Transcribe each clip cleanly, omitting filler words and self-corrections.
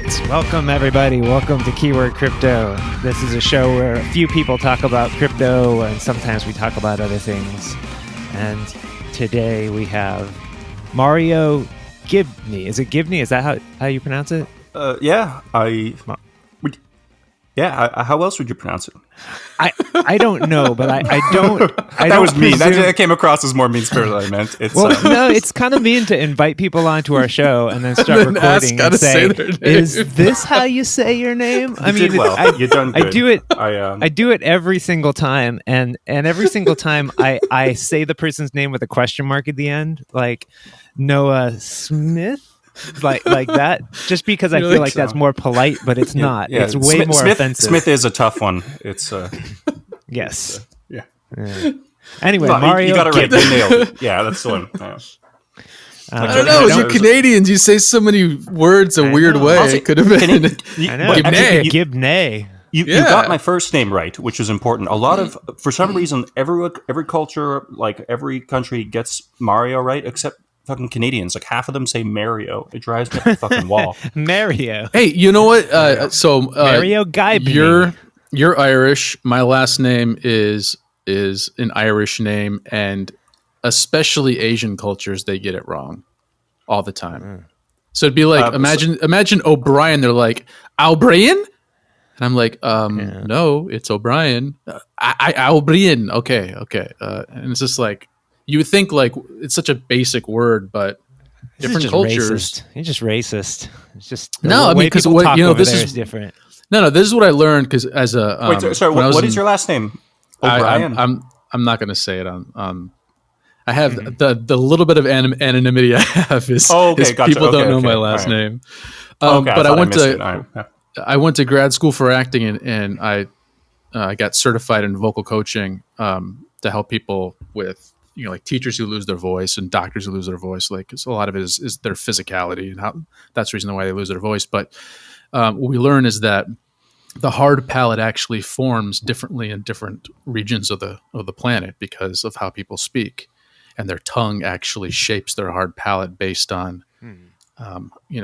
right. Welcome, everybody. Welcome to Keyword Crypto. This is a show where a few people talk about crypto, and sometimes we talk about other things. And today we have Mario Gibney. Is it Gibney? Is that how you pronounce it? Yeah. How else would you pronounce it? I don't know, but I don't. That was mean. That came across as more mean-spirited than I meant. No, it's kind of mean to invite people onto our show and then start recording and say, "Is this how you say your name?" I mean, you've done good. I do it. I do it every single time, and every single time I say the person's name with a question mark at the end, like Noah Smith. like that, just because I feel like that's more polite, but it's not. Yeah. It's way more offensive. Smith is a tough one. It's yes. Yeah. Anyway, no, Mario, you got it right. You nailed it. Yeah, that's the one. Yeah. I don't know. You Canadians, you say so many words a weird way. Also, it could have been. I know. Gibney. You got my first name right, which is important. A lot of, for some reason, every culture, like every country, gets Mario right, except fucking Canadians. Like half of them say Mario. It drives me up the fucking wall. Mario. Hey, you know what? Mario Gibney. You're Irish. My last name is an Irish name, and especially Asian cultures, they get it wrong all the time. So it'd be like imagine O'Brien. They're like O'Brien, and I'm like, no, it's O'Brien. O'Brien. Okay. And it's just like. You would think like it's such a basic word, but different cultures. Racist. You're just racist. It's just no. I mean, because what this is different. No. This is what I learned because as a wait, sorry. What is your last name? O'Brien. I'm not going to say it on. I have the little bit of anonymity I have is gotcha. People don't know my last name. But I went to grad school for acting and I got certified in vocal coaching to help people with. Like teachers who lose their voice and doctors who lose their voice, like a lot of it is their physicality and how that's the reason why they lose their voice. But what we learn is that the hard palate actually forms differently in different regions of the planet because of how people speak, and their tongue actually shapes their hard palate based on,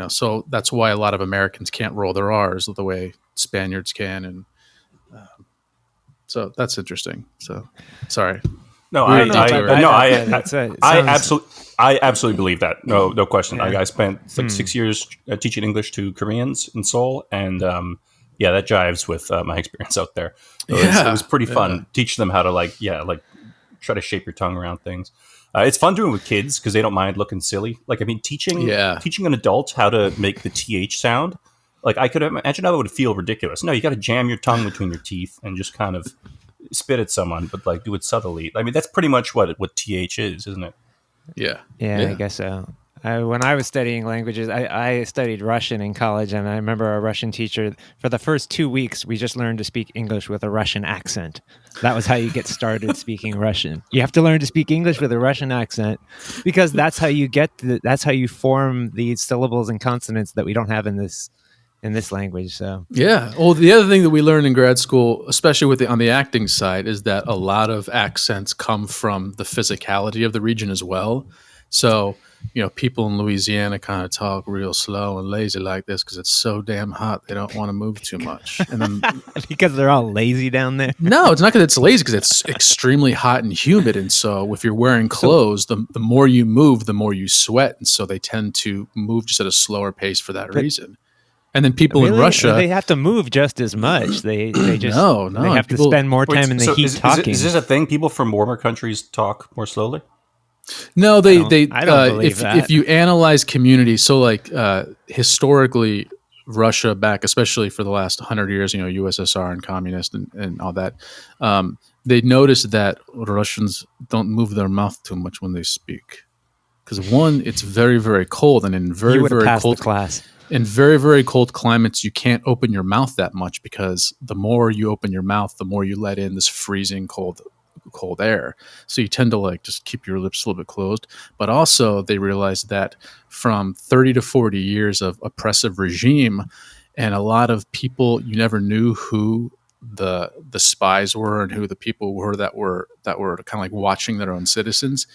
so that's why a lot of Americans can't roll their R's the way Spaniards can. And so that's interesting. So sorry. No, I absolutely believe that. No question. Yeah. I spent like 6 years teaching English to Koreans in Seoul, and that jives with my experience out there. It was pretty fun. Teach them how to try to shape your tongue around things. It's fun doing it with kids because they don't mind looking silly. Like, I mean, teaching an adult how to make the TH sound. Like, I could imagine how it would feel ridiculous. No, you got to jam your tongue between your teeth and just kind of spit at someone, but like do it subtly. I mean, that's pretty much what TH is, isn't it? Yeah, I guess so. When I was studying languages, I studied Russian in college, and I remember our Russian teacher, for the first 2 weeks, we just learned to speak English with a Russian accent. That was how you get started speaking Russian. You have to learn to speak English with a Russian accent because that's how you that's how you form these syllables and consonants that we don't have in this language. So yeah. Well, the other thing that we learned in grad school, especially on the acting side, is that a lot of accents come from the physicality of the region as well. So, people in Louisiana kind of talk real slow and lazy like this because it's so damn hot. They don't want to move too much. And then because they're all lazy down there. No, it's not because it's lazy, because it's extremely hot and humid. And so if you're wearing clothes, the more you move, the more you sweat. And so they tend to move just at a slower pace for that reason. And then people in Russia, they have to move just as much. They just they have to spend more time in the heat talking. Is this a thing? People from warmer countries talk more slowly? No, I don't believe that. If you analyze communities, so like historically, Russia back, especially for the last 100 years, USSR and communist and all that, they noticed that Russians don't move their mouth too much when they speak, because one, it's very, very cold, and in very cold class. In very, very cold climates, you can't open your mouth that much, because the more you open your mouth, the more you let in this freezing cold air. So you tend to just keep your lips a little bit closed. But also they realized that from 30 to 40 years of oppressive regime, and a lot of people, you never knew who the spies were and who the people were that were kind of like watching their own citizens.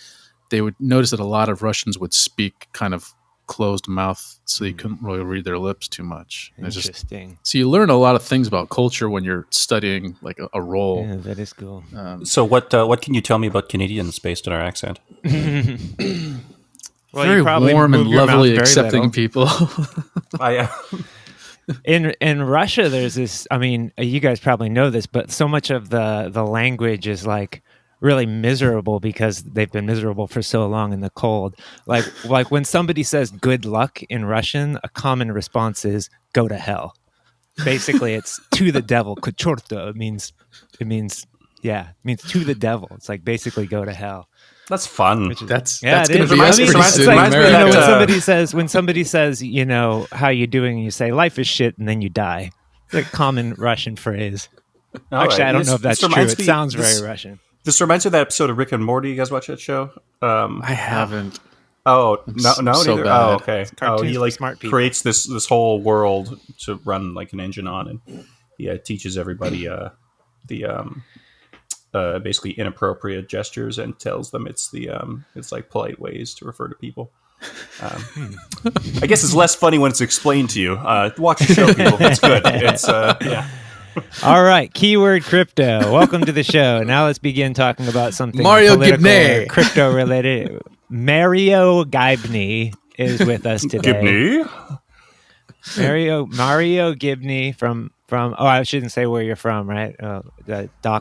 They would notice that a lot of Russians would speak kind of closed mouth, so you couldn't really read their lips too much. Interesting. So you learn a lot of things about culture when you're studying like a role. Yeah, that is cool. So what can you tell me about Canadians based on our accent? Well, very warm and lovely, accepting people. In Russia, there's this. I mean, you guys probably know this, but so much of the language is like really miserable because they've been miserable for so long in the cold. Like when somebody says "good luck" in Russian, a common response is "go to hell." Basically, it's to the devil. Kachorto means to the devil. It's like basically go to hell. That's fun. That's it going is. to be us pretty soon. When somebody says, how you doing, and you say life is shit, and then you die. It's a common Russian phrase. Actually, I don't know if that's true. It sounds very Russian. This reminds me of that episode of Rick and Morty. You guys watch that show? I haven't. Oh, no, so neither. Bad. Oh, okay. He like smart people. creates this whole world to run like an engine on, and teaches everybody basically inappropriate gestures and tells them it's like polite ways to refer to people. I guess it's less funny when it's explained to you. Watch the show, people. It's good. It's All right, keyword crypto. Welcome to the show. Now let's begin talking about something Mario Gibney, crypto related. Mario Gibney is with us today. Gibney? Mario Gibney from. I shouldn't say where you're from, right? No. You can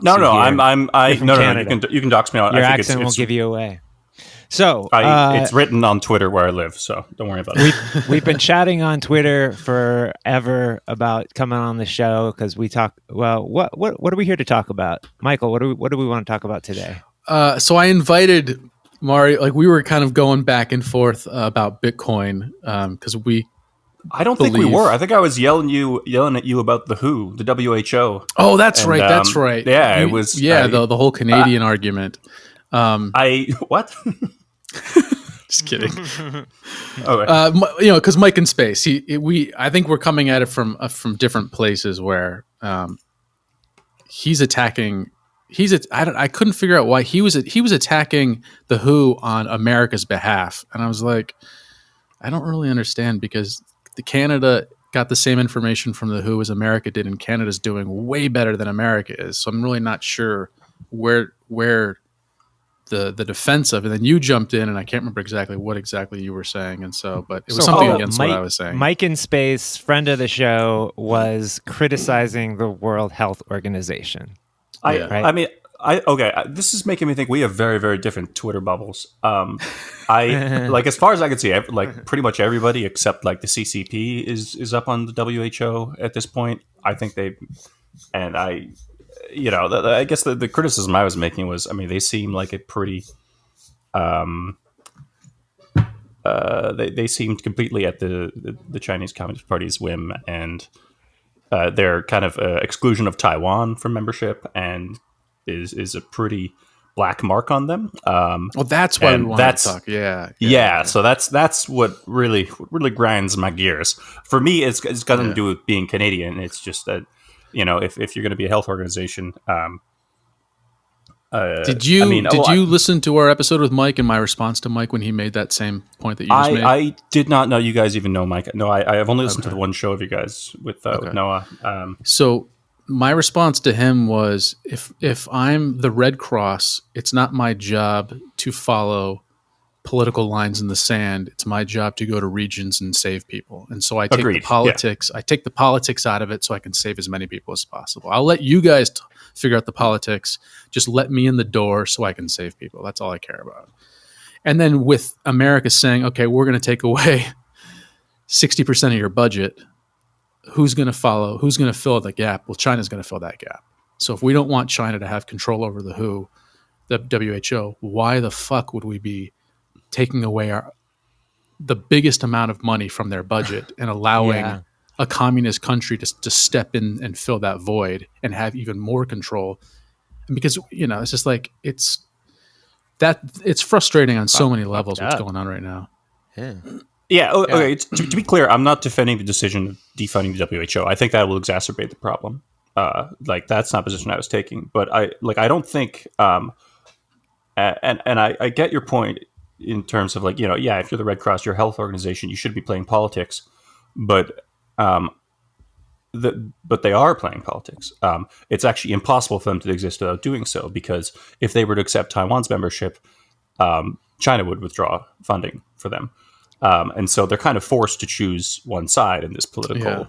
dox me out. Your accent won't give you away. So it's written on Twitter where I live, so don't worry about it. We've been chatting on Twitter forever about coming on the show because we talk. Well, what are we here to talk about, Michael? What do we want to talk about today? So I invited Mario. Like we were kind of going back and forth about Bitcoin because we. I don't think we were. I think I was yelling at you about the WHO, the WHO. Oh, that's right. That's right. Yeah, it was. Yeah, the whole Canadian argument. What? Just kidding. Because Mike in Space, I think we're coming at it from different places where he's attacking. I couldn't figure out why he was attacking the WHO on America's behalf, and I was like, I don't really understand because the Canada got the same information from the WHO as America did, and Canada's doing way better than America is. So I'm really not sure where the defense of it. And then you jumped in, and I can't remember what exactly you were saying. And so, but it was something against what I was saying. Mike in Space, friend of the show, was criticizing the World Health Organization. This is making me think we have very, very different Twitter bubbles. As far as I can see, like pretty much everybody except like the CCP is up on the WHO at this point. I think I guess the criticism I was making was, they seem like a pretty, they seemed completely at the Chinese Communist Party's whim, and their kind of exclusion of Taiwan from membership and is a pretty black mark on them. That's why we want to talk. Yeah. So that's what really grinds my gears. For me, it's got nothing to do with being Canadian. It's just that, if you're going to be a health organization. Did you listen to our episode with Mike and my response to Mike when he made that same point that you just made? I did not know you guys even know Mike. No, I have only listened to the one show of you guys with Noah. So my response to him was, if I'm the Red Cross, it's not my job to follow political lines in the sand. It's my job to go to regions and save people. And so I take the politics. Yeah. I take the politics out of it so I can save as many people as possible. I'll let you guys figure out the politics. Just let me in the door so I can save people. That's all I care about. And then with America saying, okay, we're going to take away 60% of your budget. Who's going to follow? Who's going to fill the gap? Well, China's going to fill that gap. So if we don't want China to have control over the WHO, the WHO, why the fuck would we be taking away the biggest amount of money from their budget and allowing a communist country to step in and fill that void and have even more control? And because, it's just like, it's frustrating on so many levels what's going on right now. Yeah. Yeah. Okay. To be clear, I'm not defending the decision of defunding the WHO. I think that will exacerbate the problem. That's not a position I was taking. But I don't think. And I get your point in terms of like, if you're the Red Cross, your health organization, you should be playing politics, but but they are playing politics. It's actually impossible for them to exist without doing so, because if they were to accept Taiwan's membership, China would withdraw funding for them. And so they're kind of forced to choose one side in this political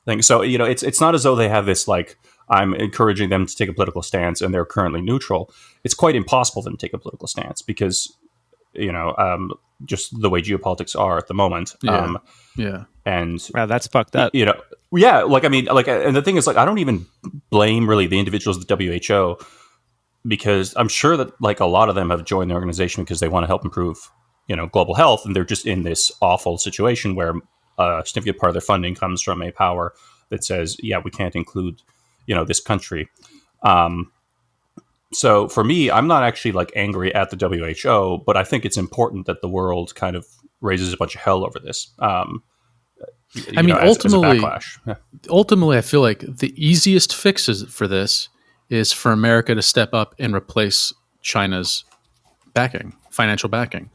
thing. So, it's not as though they have this, like, I'm encouraging them to take a political stance and they're currently neutral. It's quite impossible for them to take a political stance because, just the way geopolitics are at the moment. And wow, that's fucked up. and the thing is, like, I don't even blame really the individuals of the WHO, because I'm sure that like a lot of them have joined the organization because they want to help improve, global health, and they're just in this awful situation where a significant part of their funding comes from a power that says, we can't include, this country. So for me, I'm not actually like angry at the WHO, but I think it's important that the world kind of raises a bunch of hell over this. Ultimately, I feel like the easiest fixes for this is for America to step up and replace China's financial backing.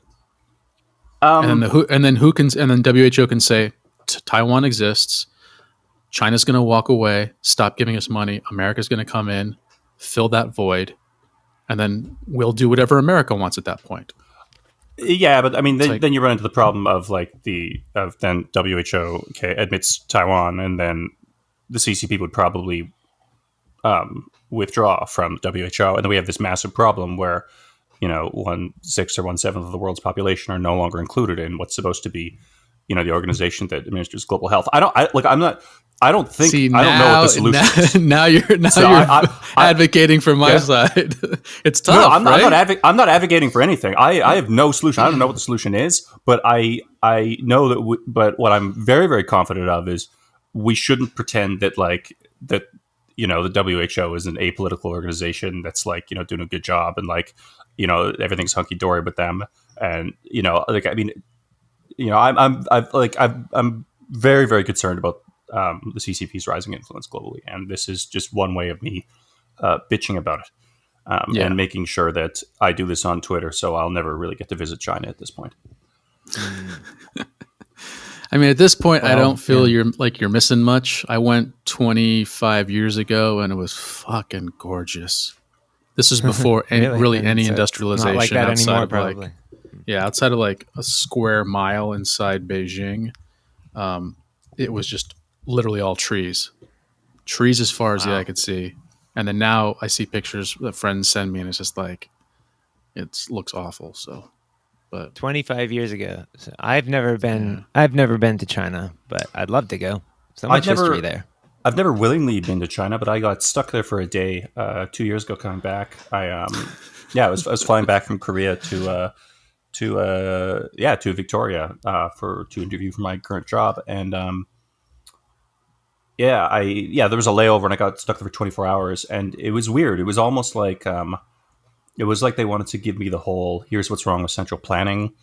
And then WHO can say Taiwan exists. China's going to walk away, stop giving us money. America's going to come in, fill that void, and then we'll do whatever America wants at that point. Yeah, but I mean, then you run into the problem of like then WHO admits Taiwan, and then the CCP would probably withdraw from WHO, and then we have this massive problem where 1/6 or 1/7 of the world's population are no longer included in what's supposed to be the organization that administers global health. I don't know what the solution is. Now you're advocating for my side. It's tough. No, I'm not advocating for anything. I have no solution. I don't know what the solution is, but I know that. But what I'm very, very confident of is we shouldn't pretend that the WHO is an apolitical organization that's doing a good job and everything's hunky dory with them. And I'm very, very concerned about the CCP's rising influence globally, and this is just one way of me bitching about it and making sure that I do this on Twitter, so I'll never really get to visit China at this point. I mean, at this point, I don't feel you're missing much. I went 25 years ago, and it was fucking gorgeous. This is before any industrialization. Not like that anymore, probably. Outside of like a square mile inside Beijing, it was just literally all trees as far as the eye could see. And then now I see pictures that friends send me, and it's just like, it looks awful. So, but 25 years ago, so I've never been to China, but I'd love to go. So much history there. I've never willingly been to China, but I got stuck there for a day 2 years ago. Coming back, I was flying back from Korea to Victoria to interview for my current job, and there was a layover, and I got stuck there for 24 hours, and it was weird. It was almost like they wanted to give me the whole "here's what's wrong with central planning"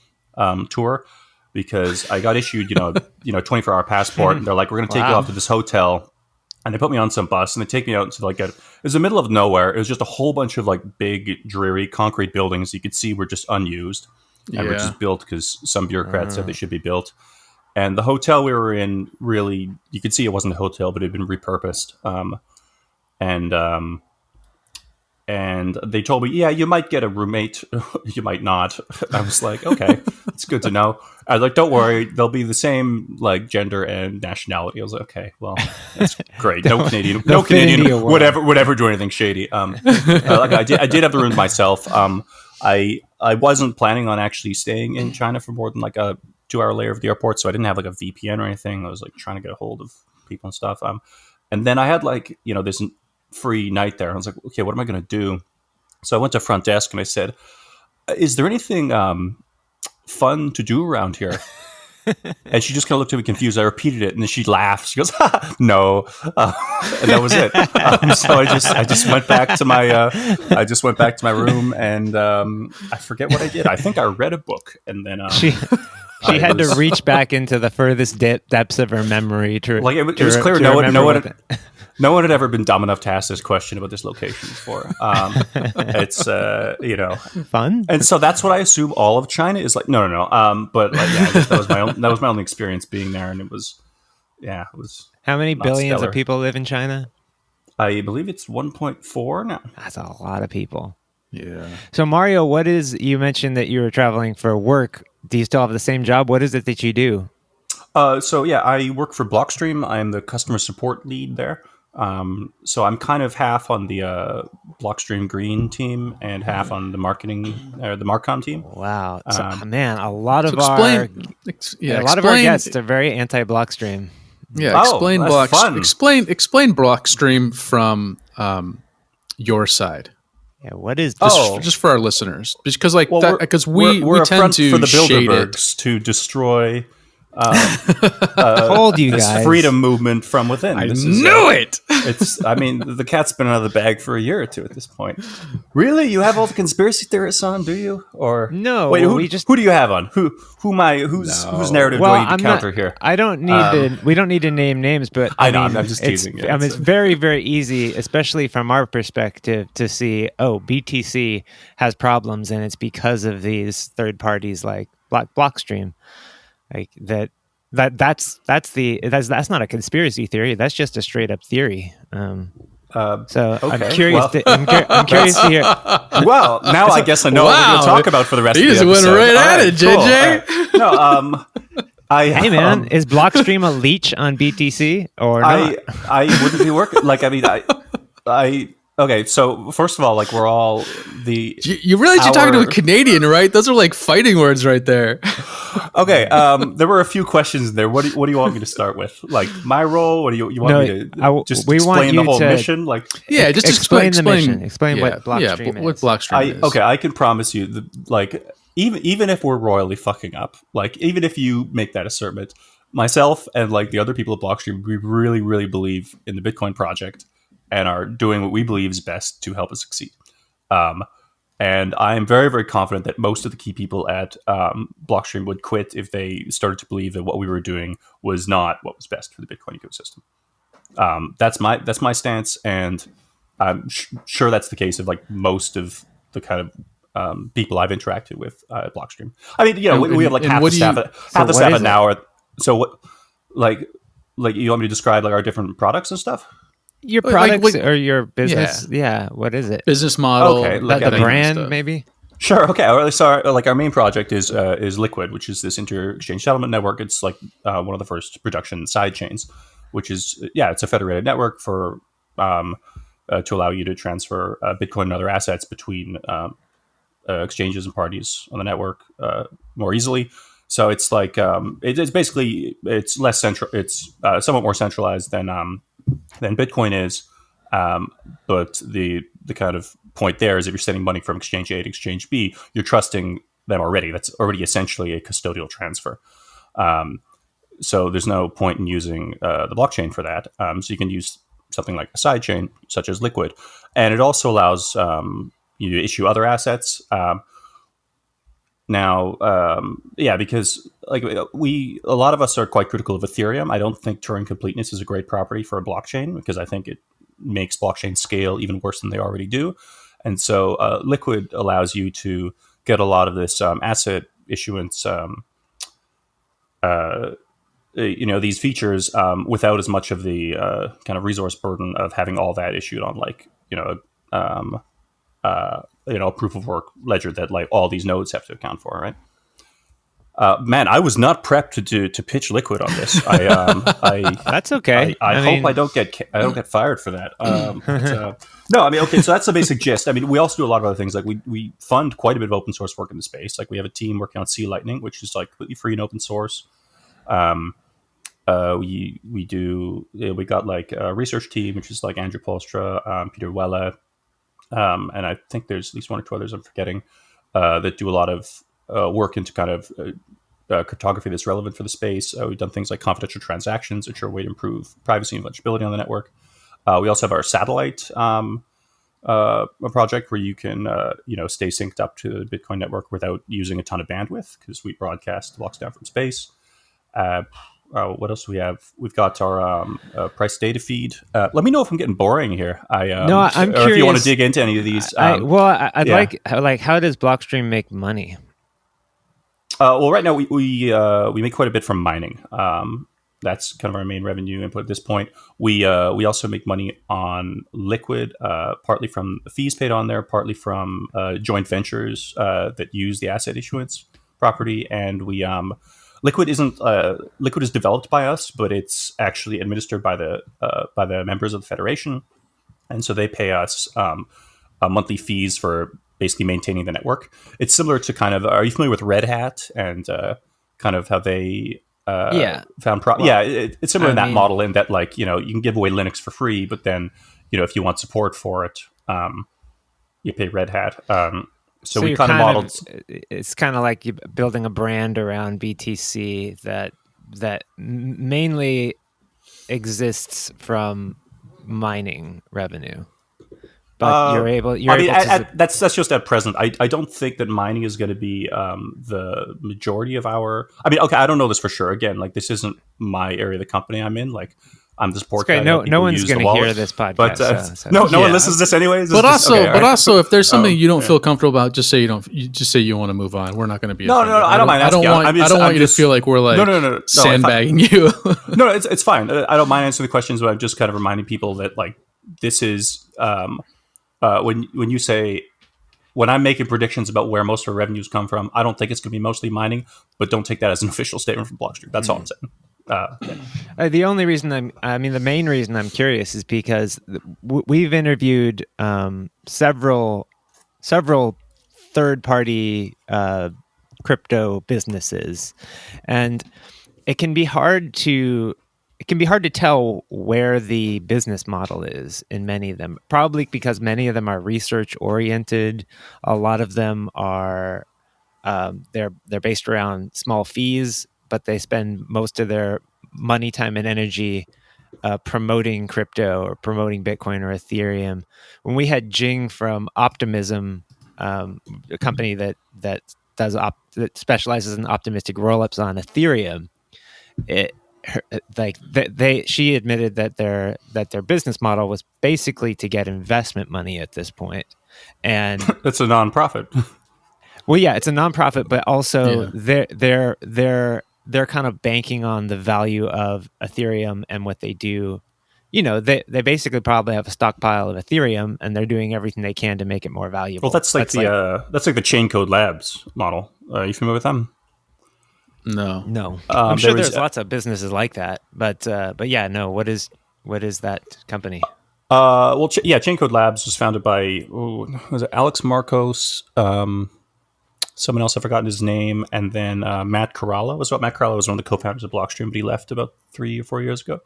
tour, because I got issued 24-hour passport, and they're like, we're going to take you off to this hotel. And they put me on some bus, and they take me out into it was the middle of nowhere. It was just a whole bunch of big, dreary concrete buildings you could see were just unused and were just built because some bureaucrats said they should be built. And the hotel we were in, really, you could see it wasn't a hotel, but it had been repurposed. And they told me, you might get a roommate, you might not. I was like, okay, it's good to know. I was like, don't worry, they'll be the same gender and nationality. I was like, okay, well, that's great. No Canadian, whatever, do anything shady. I did have the room myself. I wasn't planning on actually staying in China for more than a 2-hour layer of the airport, so I didn't have a VPN or anything. I was trying to get a hold of people and stuff. And then I had this free night there. I was like, okay, what am I going to do? So I went to front desk and I said, is there anything fun to do around here? And she just kind of looked at me confused. I repeated it, and then she laughed. She goes, no. And that was it. So I just went back to my room, and I forget what I did. I think I read a book, and then she had to reach back into the furthest depths of her memory to it was clear. No one No one had ever been dumb enough to ask this question about this location before. It's fun, and so that's what I assume all of China is like. No. But I guess that was my only experience being there, and it was. How many billions stellar. of people live in China? I believe it's 1.4 now. That's a lot of people. Yeah. So Mario, you mentioned that you were traveling for work. Do you still have the same job? What is it that you do? I work for Blockstream. I'm the customer support lead there. So I'm kind of half on the Blockstream Green team and half on the marketing or the Marcom team. Wow, man, a lot of our guests are very anti-Blockstream. Yeah, explain Blockstream from your side. Yeah, what is just for our listeners? Because we we're tend to for the shade Bilderbergs to destroy told you this guys. freedom movement from within. I knew it. The cat's been out of the bag for a year or two at this point. Really, you have all the conspiracy theorists on, do you? Or no? Wait, who do you have on? Whose narrative do I need to counter here? I don't need we don't need to name names, but I'm just teasing. It's very, very easy, especially from our perspective, to see. Oh, BTC has problems, and it's because of these third parties like Blockstream. Like that's not a conspiracy theory. That's just a straight up theory. Okay. I'm curious. I'm curious to hear. Well, now I guess I know what we're going to talk about for the rest of the episode. You just went right at it, JJ. Cool. No, hey man, is Blockstream a leech on BTC or not? I wouldn't be working. Okay, so first of all, we're all You realize you're talking to a Canadian, right? Those are like fighting words right there. Okay, there were a few questions in there. What do you want me to start with? Like my role? What do you want me to just explain the whole mission? Just explain the mission. Explain what Blockstream is. What Blockstream is. Okay, I can promise you even if we're royally fucking up, even if you make that assertion, myself and the other people at Blockstream, we really, really believe in the Bitcoin project and are doing what we believe is best to help us succeed. And I am very, very confident that most of the key people at Blockstream would quit if they started to believe that what we were doing was not what was best for the Bitcoin ecosystem. That's my stance, and I'm sure that's the case of most of the kind of people I've interacted with at Blockstream. I mean, we have half the staff at now. So what, you want me to describe our different products and stuff? Your products or your business? Yeah. What is it? Business model. Okay. The brand, maybe? Sure. Okay. So our main project is Liquid, which is this inter-exchange settlement network. It's one of the first production side chains, which is, it's a federated network for to allow you to transfer Bitcoin and other assets between exchanges and parties on the network more easily. So it's it's basically, it's less central. It's somewhat more centralized than Bitcoin is, but the kind of point there is if you're sending money from exchange A to exchange B, you're trusting them already. That's already essentially a custodial transfer. So there's no point in using the blockchain for that. So you can use something like a side chain, such as Liquid, and it also allows you to issue other assets. Because a lot of us are quite critical of Ethereum. I don't think Turing completeness is a great property for a blockchain because I think it makes blockchain scale even worse than they already do. And so Liquid allows you to get a lot of this asset issuance, these features without as much of the kind of resource burden of having all that issued on a proof of work ledger that all these nodes have to account for, right? Man, I was not prepped to pitch Liquid on this. That's okay. I hope I don't get fired for that. No, I mean, okay. So that's the basic gist. I mean, we also do a lot of other things. We fund quite a bit of open source work in the space. We have a team working on Sea Lightning, which is completely free and open source. We got a research team, which is Andrew Polstra, Peter Welle, and I think there's at least one or two others I'm forgetting that do a lot of work into kind of cryptography that's relevant for the space. We've done things like confidential transactions, which are a way to improve privacy and legibility on the network. We also have our satellite project where you can stay synced up to the Bitcoin network without using a ton of bandwidth because we broadcast blocks down from space. What else do we have? We've got our price data feed. Let me know if I'm getting boring here. No, I'm or curious. If you want to dig into any of these. I'd like how does Blockstream make money? Well, right now we make quite a bit from mining. That's kind of our main revenue input at this point. We also make money on Liquid, partly from the fees paid on there, partly from joint ventures that use the asset issuance property, and we Liquid is developed by us, but it's actually administered by the members of the federation, and so they pay us monthly fees for basically maintaining the network. It's similar to kind of, are you familiar with Red Hat and kind of how they found it's similar in that model, in that, like, you can give away Linux for free, but then, if you want support for it, you pay Red Hat. So we kind of modeled. It's kind of like you building a brand around BTC that mainly exists from mining revenue. But you're able that's just at present. I don't think that mining is going to be the majority of our. I don't know this for sure. Again, like, this isn't my area of the company I'm in. Like, I'm the support guy. No one's going to hear this podcast. But no one listens to this anyways. Also, if there's something you don't feel comfortable about, just say you don't. You just say you want to move on. We're not going to be. No, I don't mind. I don't want you to feel like we're like sandbagging you. No, it's fine. I don't mind answering the questions, but I'm just kind of reminding people that, like, this is. When you say, when I'm making predictions about where most of our revenues come from, I don't think it's going to be mostly mining, but don't take that as an official statement from Blockstream. That's all I'm saying. The only reason the main reason I'm curious is because we've interviewed several third-party crypto businesses, and it can be hard to tell where the business model is in many of them, probably because many of them are research oriented. A lot of them are they're based around small fees, but they spend most of their money, time, and energy promoting crypto or promoting Bitcoin or Ethereum. When we had Jing from Optimism, a company that specializes in optimistic rollups on Ethereum, she admitted that their business model was basically to get investment money at this point, and it's a nonprofit. Well, yeah, it's a nonprofit, but also they're kind of banking on the value of Ethereum and what they do. They basically probably have a stockpile of Ethereum, and they're doing everything they can to make it more valuable. Well, that's like the Chain Code Labs model. Are you familiar with them? No. I'm sure there's lots of businesses like that, but yeah, no. What is that company? Chain Code Labs was founded by was it Alex Marcos, someone else, I've forgotten his name, and then Matt Corrala. Matt Corrala was one of the co-founders of Blockstream, but he left about 3 or 4 years ago.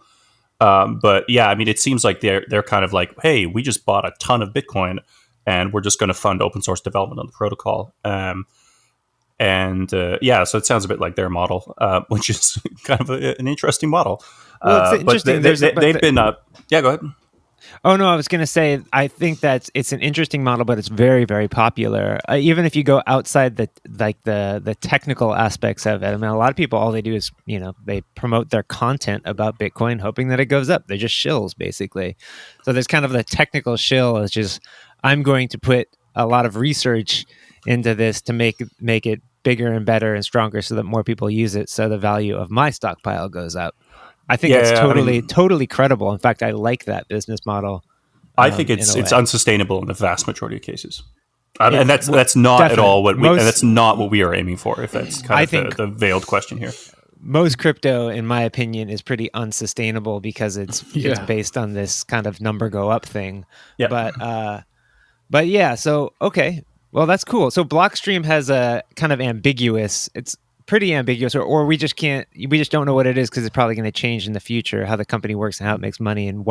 But yeah, it seems like they're kind of like, hey, we just bought a ton of Bitcoin, and we're just going to fund open source development on the protocol. So it sounds a bit like their model, which is kind of an interesting model. Well, it's interesting. They've been go ahead. Oh no, I was going to say, I think that it's an interesting model, but it's very, very popular. Even if you go outside the technical aspects of it, a lot of people, all they do is they promote their content about Bitcoin, hoping that it goes up. They're just shills, basically. So there's kind of the technical shill, is just, I'm going to put a lot of research into this to make it bigger and better and stronger, so that more people use it, so the value of my stockpile goes up. I think it's totally credible. In fact, I like that business model. I think it's unsustainable in the vast majority of cases, and that's not at all what that's not what we are aiming for. If that's kind of the veiled question here, most crypto, in my opinion, is pretty unsustainable because it's based on this kind of number go up thing. Yeah. But yeah. So okay. Well, that's cool. So Blockstream has a kind of it's pretty ambiguous, or we just don't know what it is, because it's probably going to change in the future, how the company works and how it makes money, and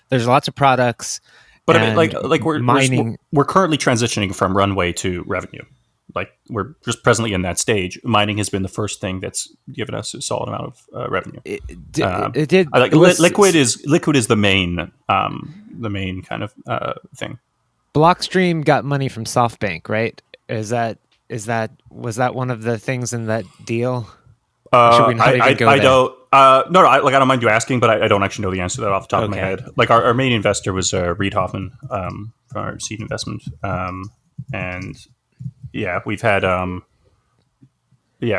there's lots of products. But we're currently transitioning from runway to revenue. Like, we're just presently in that stage. Mining has been the first thing that's given us a solid amount of revenue. It did. Liquid is the main kind of thing. Blockstream got money from SoftBank, right? Was that one of the things in that deal? I No, I don't mind you asking, but I don't actually know the answer to that off the top of my head. Like our main investor was Reid Hoffman from our seed investment, and yeah, we've had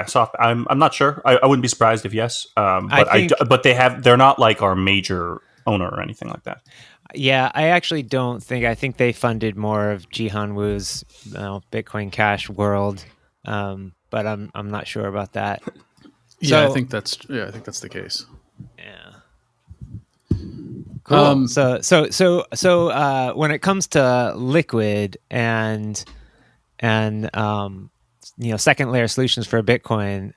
soft. I'm not sure. I wouldn't be surprised if yes, but they're not like our major owner or anything like that. Yeah, I actually don't think. I think they funded more of Jihan Wu's Bitcoin Cash world, but I'm not sure about that. I think that's the case. Yeah. Cool. So when it comes to Liquid and second layer solutions for Bitcoin,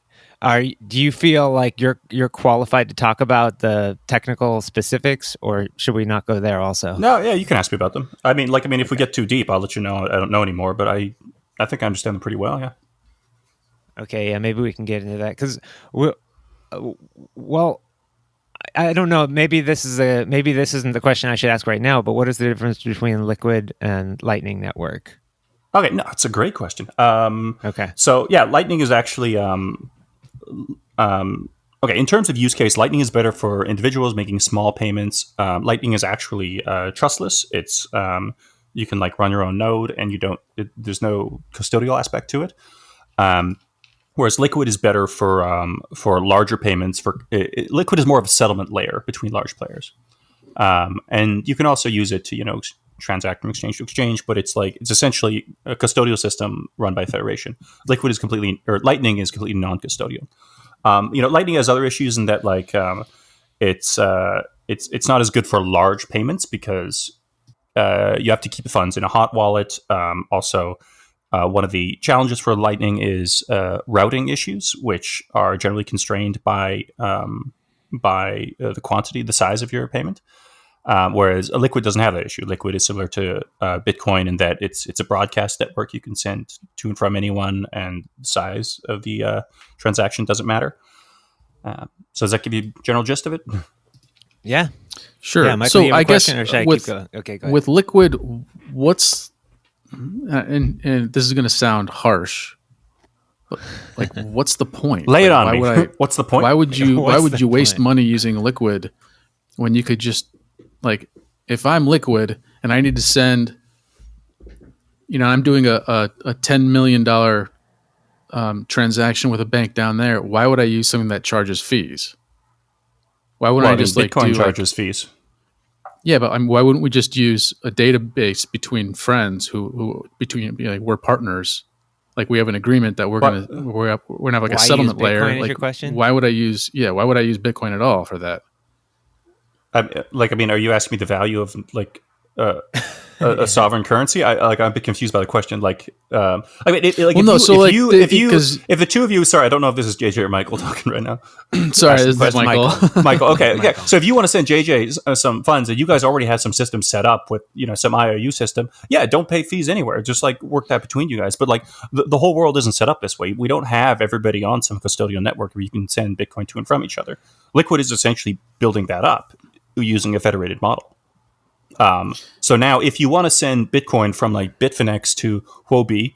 do you feel like you're qualified to talk about the technical specifics, or should we not go there also? No, yeah, you can ask me about them. I mean, if we get too deep, I'll let you know. I don't know anymore, but I think I understand them pretty well. Yeah. Okay. Yeah. Maybe we can get into that because I don't know. Maybe this isn't the question I should ask right now. But what is the difference between Liquid and Lightning Network? Okay, no, it's a great question. Okay. So yeah, Lightning is actually okay. In terms of use case, Lightning is better for individuals making small payments. Lightning is actually trustless. It's you can like run your own node, and there's no custodial aspect to it. Whereas Liquid is better for larger payments. Liquid is more of a settlement layer between large players, and you can also use it to transact from exchange to exchange. But it's essentially a custodial system run by Federation. Lightning is completely non-custodial. Lightning has other issues in that it's not as good for large payments because you have to keep the funds in a hot wallet. Also. One of the challenges for Lightning is routing issues, which are generally constrained by the quantity, the size of your payment. Whereas a Liquid doesn't have that issue. Liquid is similar to Bitcoin in that it's a broadcast network you can send to and from anyone, and the size of the transaction doesn't matter. So does that give you a general gist of it? Yeah, sure. Yeah, Michael, so I guess keep going? Okay, go ahead. With Liquid, what's and this is going to sound harsh, but what's the point? Lay it on me. What's the point? Why would you waste money using Liquid when you could just if I'm Liquid and I need to send, I'm doing a $10 million transaction with a bank down there. Why would I use something that charges fees? Why wouldn't I just Bitcoin charges fees? Yeah, but why wouldn't we just use a database between friends who we're partners? We have an agreement that we're gonna have a settlement layer. Is your question? Why would I use Bitcoin at all for that? Are you asking me the value of a sovereign currency? I'm a bit confused by the question. If the two of you, sorry, I don't know if this is JJ or Michael talking right now. Sorry, this is Michael. Michael, okay. So if you want to send JJ some funds and you guys already have some system set up with some IOU system, don't pay fees anywhere. Just work that between you guys. But the whole world isn't set up this way. We don't have everybody on some custodial network where you can send Bitcoin to and from each other. Liquid is essentially building that up using a federated model. So now if you want to send Bitcoin from Bitfinex to Huobi,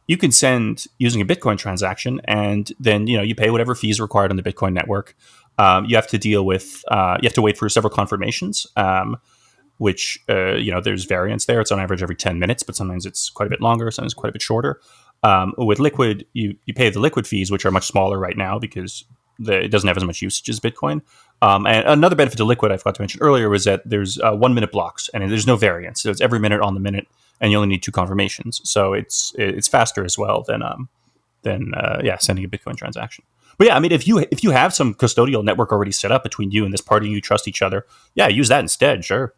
you can send using a Bitcoin transaction, and then you pay whatever fees required on the Bitcoin network. You have to deal with you have to wait for several confirmations, which there's variance there. It's on average every 10 minutes, but sometimes it's quite a bit longer, sometimes quite a bit shorter. With Liquid, you pay the Liquid fees, which are much smaller right now because it doesn't have as much usage as Bitcoin. And another benefit to Liquid I forgot to mention earlier was that there's 1 minute blocks, and there's no variance. So it's every minute on the minute, and you only need 2 confirmations. So it's faster as well than sending a Bitcoin transaction. But yeah, if you have some custodial network already set up between you and this party, you trust each other. Yeah, use that instead. Sure.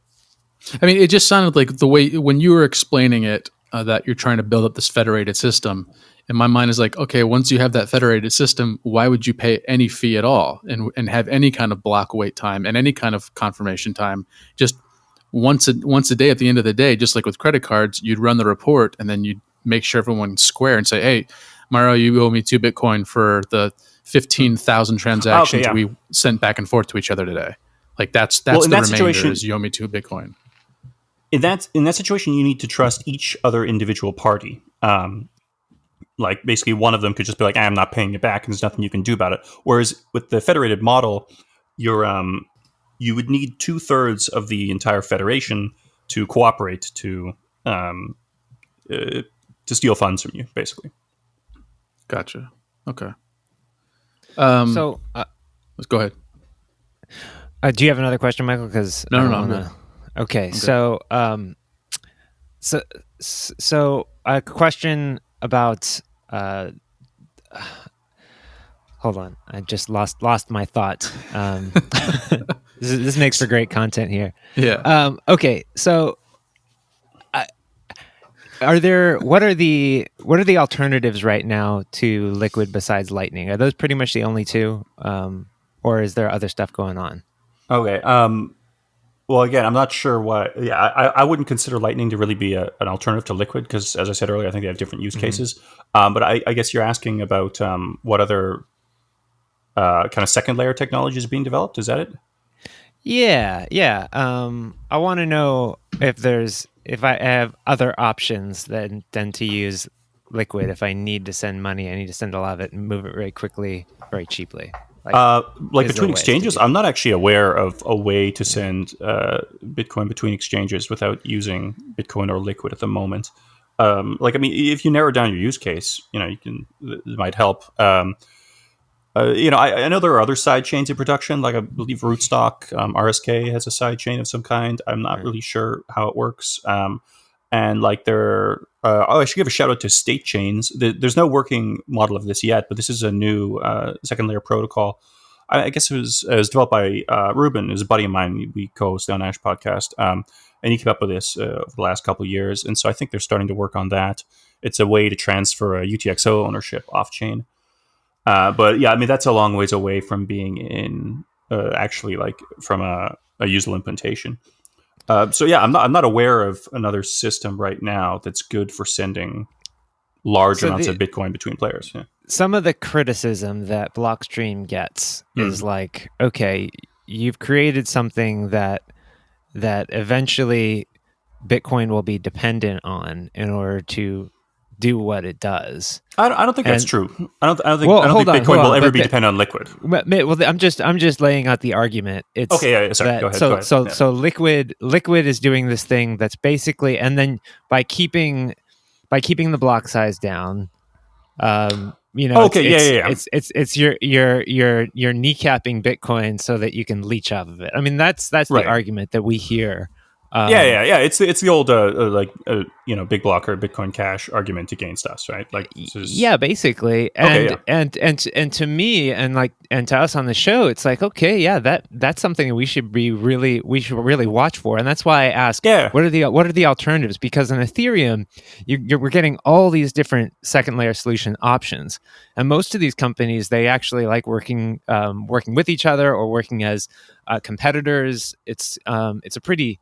It just sounded like the way when you were explaining it that you're trying to build up this federated system. And my mind is okay, once you have that federated system, why would you pay any fee at all and have any kind of block wait time and any kind of confirmation time? Just once a day at the end of the day, just like with credit cards, you'd run the report and then you'd make sure everyone's square and say, hey, Mario, you owe me 2 Bitcoin for the 15,000 transactions we sent back and forth to each other today. That's the remainder is you owe me 2 Bitcoin. In that situation, you need to trust each other individual party. like basically one of them could just be like, I'm not paying you back, and there's nothing you can do about it. Whereas with the federated model, you would need 2/3 of the entire federation to cooperate to steal funds from you, basically. Gotcha. Okay. So let's go ahead. Do you have another question, Michael? Because no, I'm good. Okay, so a question about. Hold on, I just lost my thought. This makes for great content here. Yeah. Okay, so what are the alternatives right now to Liquid besides Lightning? Are those pretty much the only two, or is there other stuff going on? Okay. Well, again, I'm not sure what. Yeah, I wouldn't consider Lightning to really be an alternative to Liquid because, as I said earlier, I think they have different use cases. But I guess you're asking about what other kind of second layer technology is being developed. Is that it? Yeah. I want to know if I have other options than to use Liquid. If I need to send money, I need to send a lot of it and move it very quickly, very cheaply. Like between exchanges, I'm not actually aware of a way to send Bitcoin between exchanges without using Bitcoin or Liquid at the moment. If you narrow down your use case, it might help. I know there are other side chains in production, like I believe Rootstock, RSK has a side chain of some kind. I'm not really sure how it works. And like I should give a shout out to state chains. There's no working model of this yet, but this is a new second layer protocol. I guess it was developed by Ruben, who's a buddy of mine. We co-host the Unhashed Podcast, and he came up with this over the last couple of years. And so I think they're starting to work on that. It's a way to transfer a UTXO ownership off chain. But yeah, I mean that's a long ways away from being in actually like from a usable implementation. So yeah, I'm not aware of another system right now that's good for sending large amounts of Bitcoin between players. Yeah. Some of the criticism that Blockstream gets is like, okay, you've created something that eventually Bitcoin will be dependent on in order to do what it does. I don't think that's true. I don't think Bitcoin will ever be dependent on Liquid. Well, I'm just laying out the argument. It's okay. Yeah, sorry. Go ahead. So Liquid is doing this thing that's basically, and then by keeping the block size down, it's you're kneecapping Bitcoin so that you can leech off of it. I mean, that's the argument that we hear. It's the old big blocker Bitcoin Cash argument against us, right? Like basically. And to me and to us on the show, it's like, okay, yeah, that's something that we should really watch for. And that's why I ask, what are the alternatives? Because in Ethereum, we're getting all these different second layer solution options, and most of these companies, they actually like working with each other or working as competitors. It's a pretty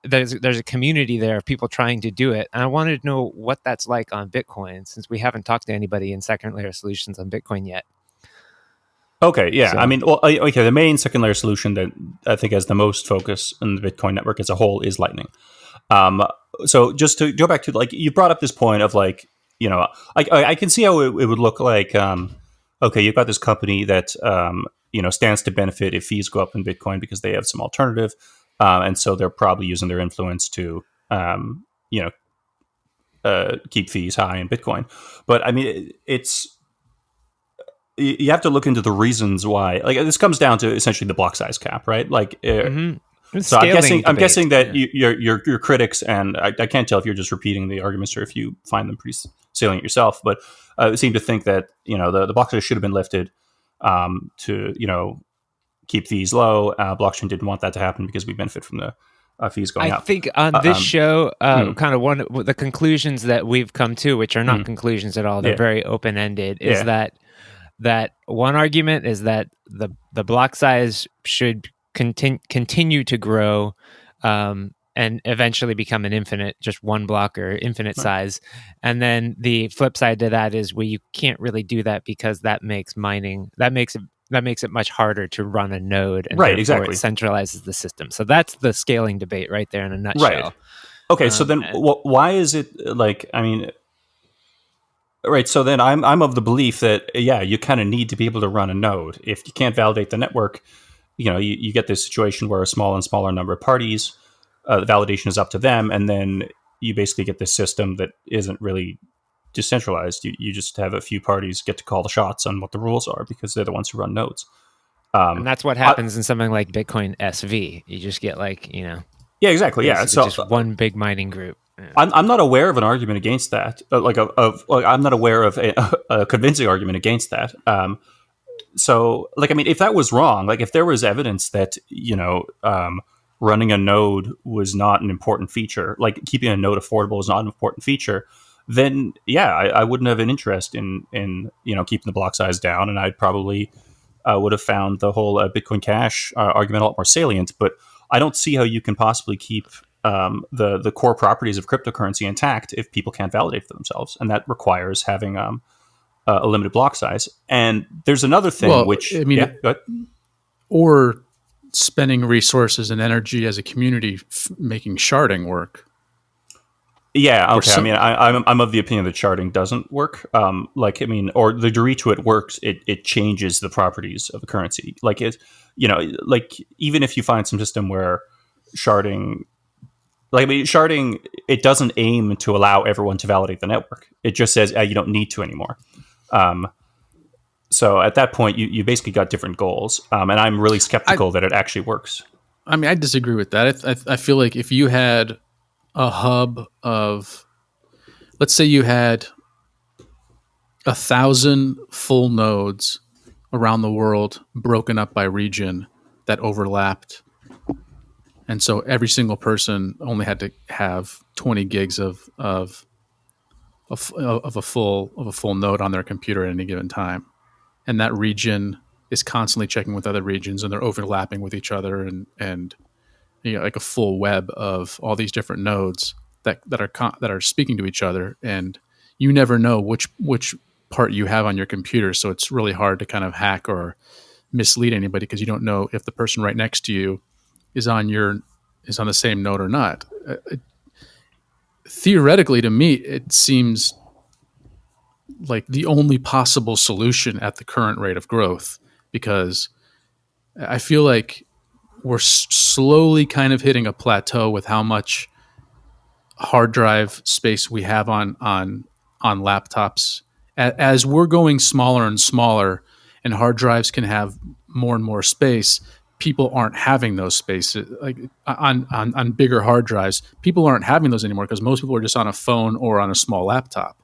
there's a community there of people trying to do it. And I wanted to know what that's like on Bitcoin, since we haven't talked to anybody in second layer solutions on Bitcoin yet. Okay, yeah. So, I mean, the main second layer solution that I think has the most focus in the Bitcoin network as a whole is Lightning. So just to go back to, like, you brought up this point of, like, I can see how it would look like, okay, you've got this company that, stands to benefit if fees go up in Bitcoin because they have some alternative. And so they're probably using their influence to, keep fees high in Bitcoin. But I mean, you have to look into the reasons why. Like, this comes down to essentially the block size cap, right? Like, so I'm guessing that your critics, and I can't tell if you're just repeating the arguments or if you find them pretty salient yourself, but seem to think that the block size should have been lifted to keep fees low. Blockstream didn't want that to happen because we benefit from the fees going up. I think on this show, kind of one of the conclusions that we've come to, which are not conclusions at all, they're very open-ended, is that one argument is that the block size should continue to grow and eventually become an infinite, just one block or infinite size. And then the flip side to that is, well, you can't really do that because that makes it much harder to run a node, and it centralizes the system. So that's the scaling debate right there in a nutshell. Right. Okay, so then why is it, like, I mean, Right. So then I'm of the belief that, you kind of need to be able to run a node. If you can't validate the network, you get this situation where a small and smaller number of parties, the validation is up to them. And then you basically get this system that isn't really decentralized. You just have a few parties get to call the shots on what the rules are because they're the ones who run nodes. And that's what happens in something like Bitcoin SV. You just get Yeah, exactly. Yeah. So just one big mining group. Yeah. I'm not aware of an argument against that. I'm not aware of a convincing argument against that. So, if that was wrong, if there was evidence that running a node was not an important feature, like keeping a node affordable is not an important feature, then I wouldn't have an interest in keeping the block size down, and I'd probably would have found the whole Bitcoin Cash argument a lot more salient. But I don't see how you can possibly keep the core properties of cryptocurrency intact if people can't validate for themselves, and that requires having a limited block size. And there's another thing, or spending resources and energy as a community making sharding work. Yeah, okay. I'm of the opinion that sharding doesn't work. Or the degree to it works, it changes the properties of the currency. Even if you find some system where sharding, sharding, it doesn't aim to allow everyone to validate the network. It just says you don't need to anymore. So at that point, you basically got different goals. And I'm really skeptical that it actually works. I disagree with that. I feel like if you had a hub of, let's say you had 1,000 full nodes around the world broken up by region that overlapped. And so every single person only had to have 20 gigs of a full node on their computer at any given time. And that region is constantly checking with other regions, and they're overlapping with each other, and like a full web of all these different nodes that are speaking to each other, and you never know which part you have on your computer. So it's really hard to kind of hack or mislead anybody because you don't know if the person right next to you is on the same node or not. Theoretically, to me, it seems like the only possible solution at the current rate of growth, because I feel like we're slowly kind of hitting a plateau with how much hard drive space we have on laptops. As we're going smaller and smaller, and hard drives can have more and more space, people aren't having those spaces. Like on bigger hard drives, people aren't having those anymore because most people are just on a phone or on a small laptop,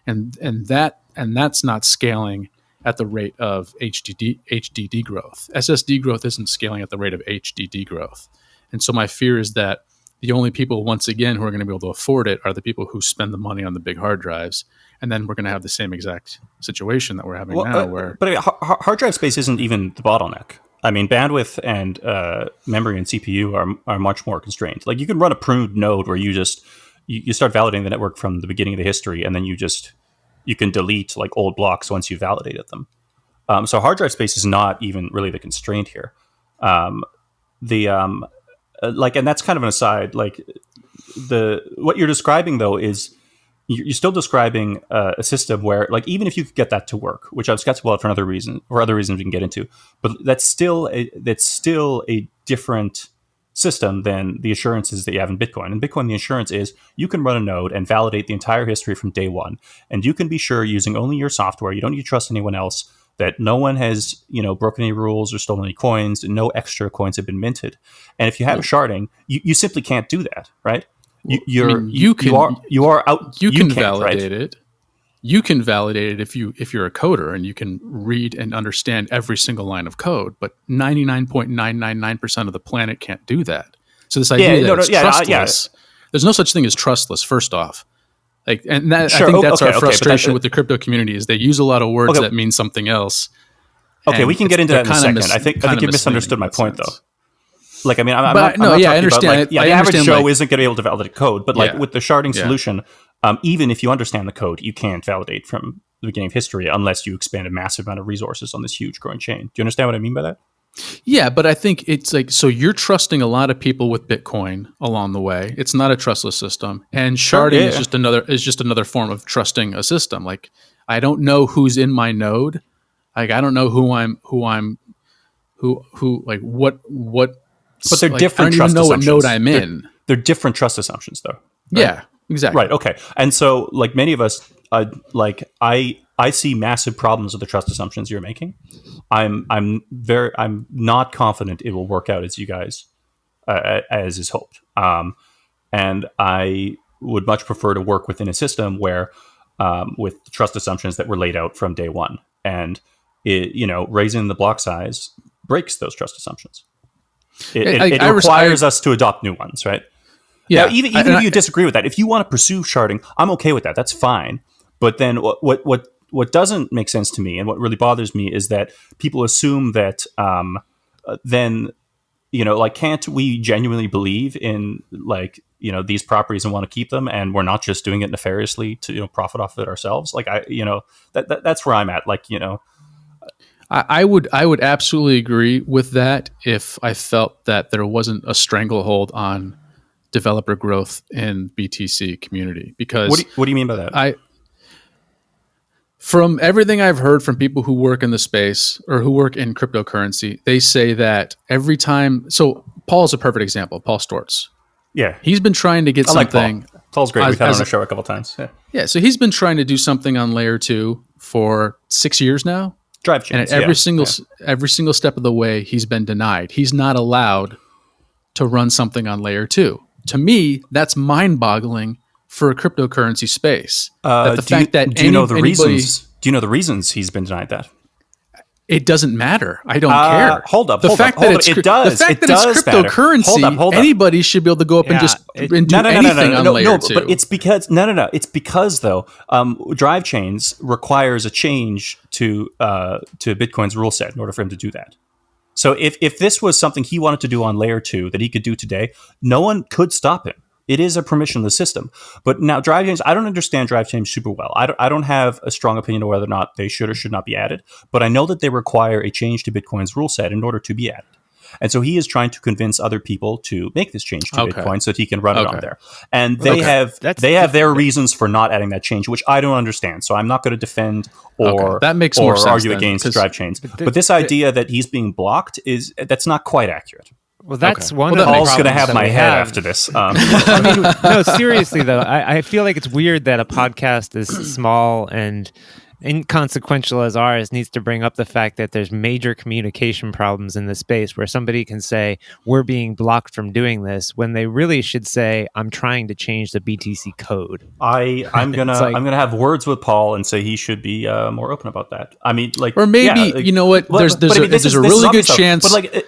and that's not scaling at the rate of HDD growth. SSD growth isn't scaling at the rate of HDD growth. And so my fear is that the only people, once again, who are going to be able to afford it are the people who spend the money on the big hard drives. And then we're going to have the same exact situation that we're having now. But hard drive space isn't even the bottleneck. Bandwidth and memory and CPU are much more constrained. Like, you can run a pruned node where you just you start validating the network from the beginning of the history, and then you can delete like old blocks once you validated them. So hard drive space is not even really the constraint here. And that's kind of an aside. Like, what you're describing though is you're still describing a system where, like, even if you could get that to work, which I'm skeptical of for other reasons we can get into, but that's still a different system than the assurances that you have in Bitcoin. In Bitcoin, the assurance is you can run a node and validate the entire history from day one, and you can be sure using only your software. You don't need to trust anyone else. That no one has, broken any rules or stolen any coins, and no extra coins have been minted. And if you have sharding, you simply can't do that, right? You can validate it. You can validate it if you're a coder and you can read and understand every single line of code, but 99.999% of the planet can't do that. So this idea that it's trustless, there's no such thing as trustless, first off. Like, and that, I think that's our frustration with the crypto community is they use a lot of words that mean something else. Okay, we can get into that in a second. I think you misunderstood my point, though. Like, I'm not I understand. The average Joe isn't going to be able to validate code, but with the sharding solution, even if you understand the code, you can't validate from the beginning of history unless you expend a massive amount of resources on this huge growing chain. Do you understand what I mean by that? Yeah, but I think it's like, so you're trusting a lot of people with Bitcoin along the way. It's not a trustless system, and sharding is just another form of trusting a system. Like, I don't know who's in my node. Like, I don't know who like what. But they're like, different. I don't even know what node I'm in. They're different trust assumptions, though. Right? Yeah, exactly. Right. Okay. And so, like many of us, I see massive problems with the trust assumptions you're making. I'm not confident it will work out as you guys as is hoped. And I would much prefer to work within a system where with trust assumptions that were laid out from day one, and raising the block size breaks those trust assumptions. It requires us to adopt new ones, right? Yeah. Now, even if you disagree with that, if you want to pursue sharding, I'm okay with that. That's fine. But then what doesn't make sense to me, and what really bothers me, is that people assume that can't we genuinely believe in these properties and want to keep them, and we're not just doing it nefariously to profit off of it ourselves? Like that's where I'm at. I would absolutely agree with that if I felt that there wasn't a stranglehold on developer growth in BTC community. Because what do you mean by that? From everything I've heard from people who work in the space or who work in cryptocurrency, they say that every time. So Paul's a perfect example. Paul Stortz. Yeah, he's been trying to get something. Paul. Paul's great. We've had him on the show a couple times. Yeah, so he's been trying to do something on layer 2 for 6 years now. Drive chains, and every single step of the way, he's been denied. He's not allowed to run something on layer 2. To me, that's mind-boggling for a cryptocurrency space. Do you know the reasons he's been denied that? It doesn't matter. I don't care. Hold up. It does. The fact that it's cryptocurrency, hold up. Anybody should be able to go up and just do anything on layer 2. But it's because It's because though, drive chains requires a change to Bitcoin's rule set in order for him to do that. So if this was something he wanted to do on layer 2 that he could do today, no one could stop him. It is a permissionless system. But now drive chains, I don't understand drive chains super well. I don't have a strong opinion of whether or not they should or should not be added. But I know that they require a change to Bitcoin's rule set in order to be added. And so he is trying to convince other people to make this change to Bitcoin so that he can run it on there. And they have their reasons for not adding that change, which I don't understand. So I'm not going to defend or argue against drive chains. But this idea that he's being blocked that's not quite accurate. Well, that's one of the Paul's going to have my head after this. I mean, no, seriously, though, I feel like it's weird that a podcast as small and inconsequential as ours needs to bring up the fact that there's major communication problems in the space where somebody can say, we're being blocked from doing this, when they really should say, I'm trying to change the BTC code. I'm gonna have words with Paul and say he should be more open about that. I mean, or maybe, you know what, there's a really good chance. But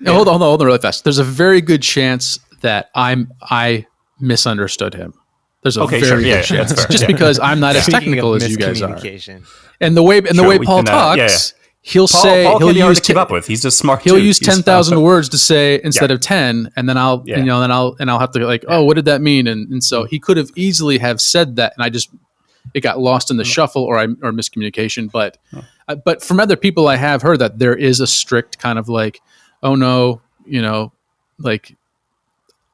hold on really fast. There's a very good chance that I misunderstood him. There's a very good chance, just because I'm not as technical as you guys are. And the way Paul talks, he'll use to keep up with. He's just smart. He'll use 10,000 words to say instead of 10, and then I'll have to what did that mean? And so he could have easily have said that, and it got lost in the shuffle or miscommunication. But from other people, I have heard that there is a strict kind of oh no,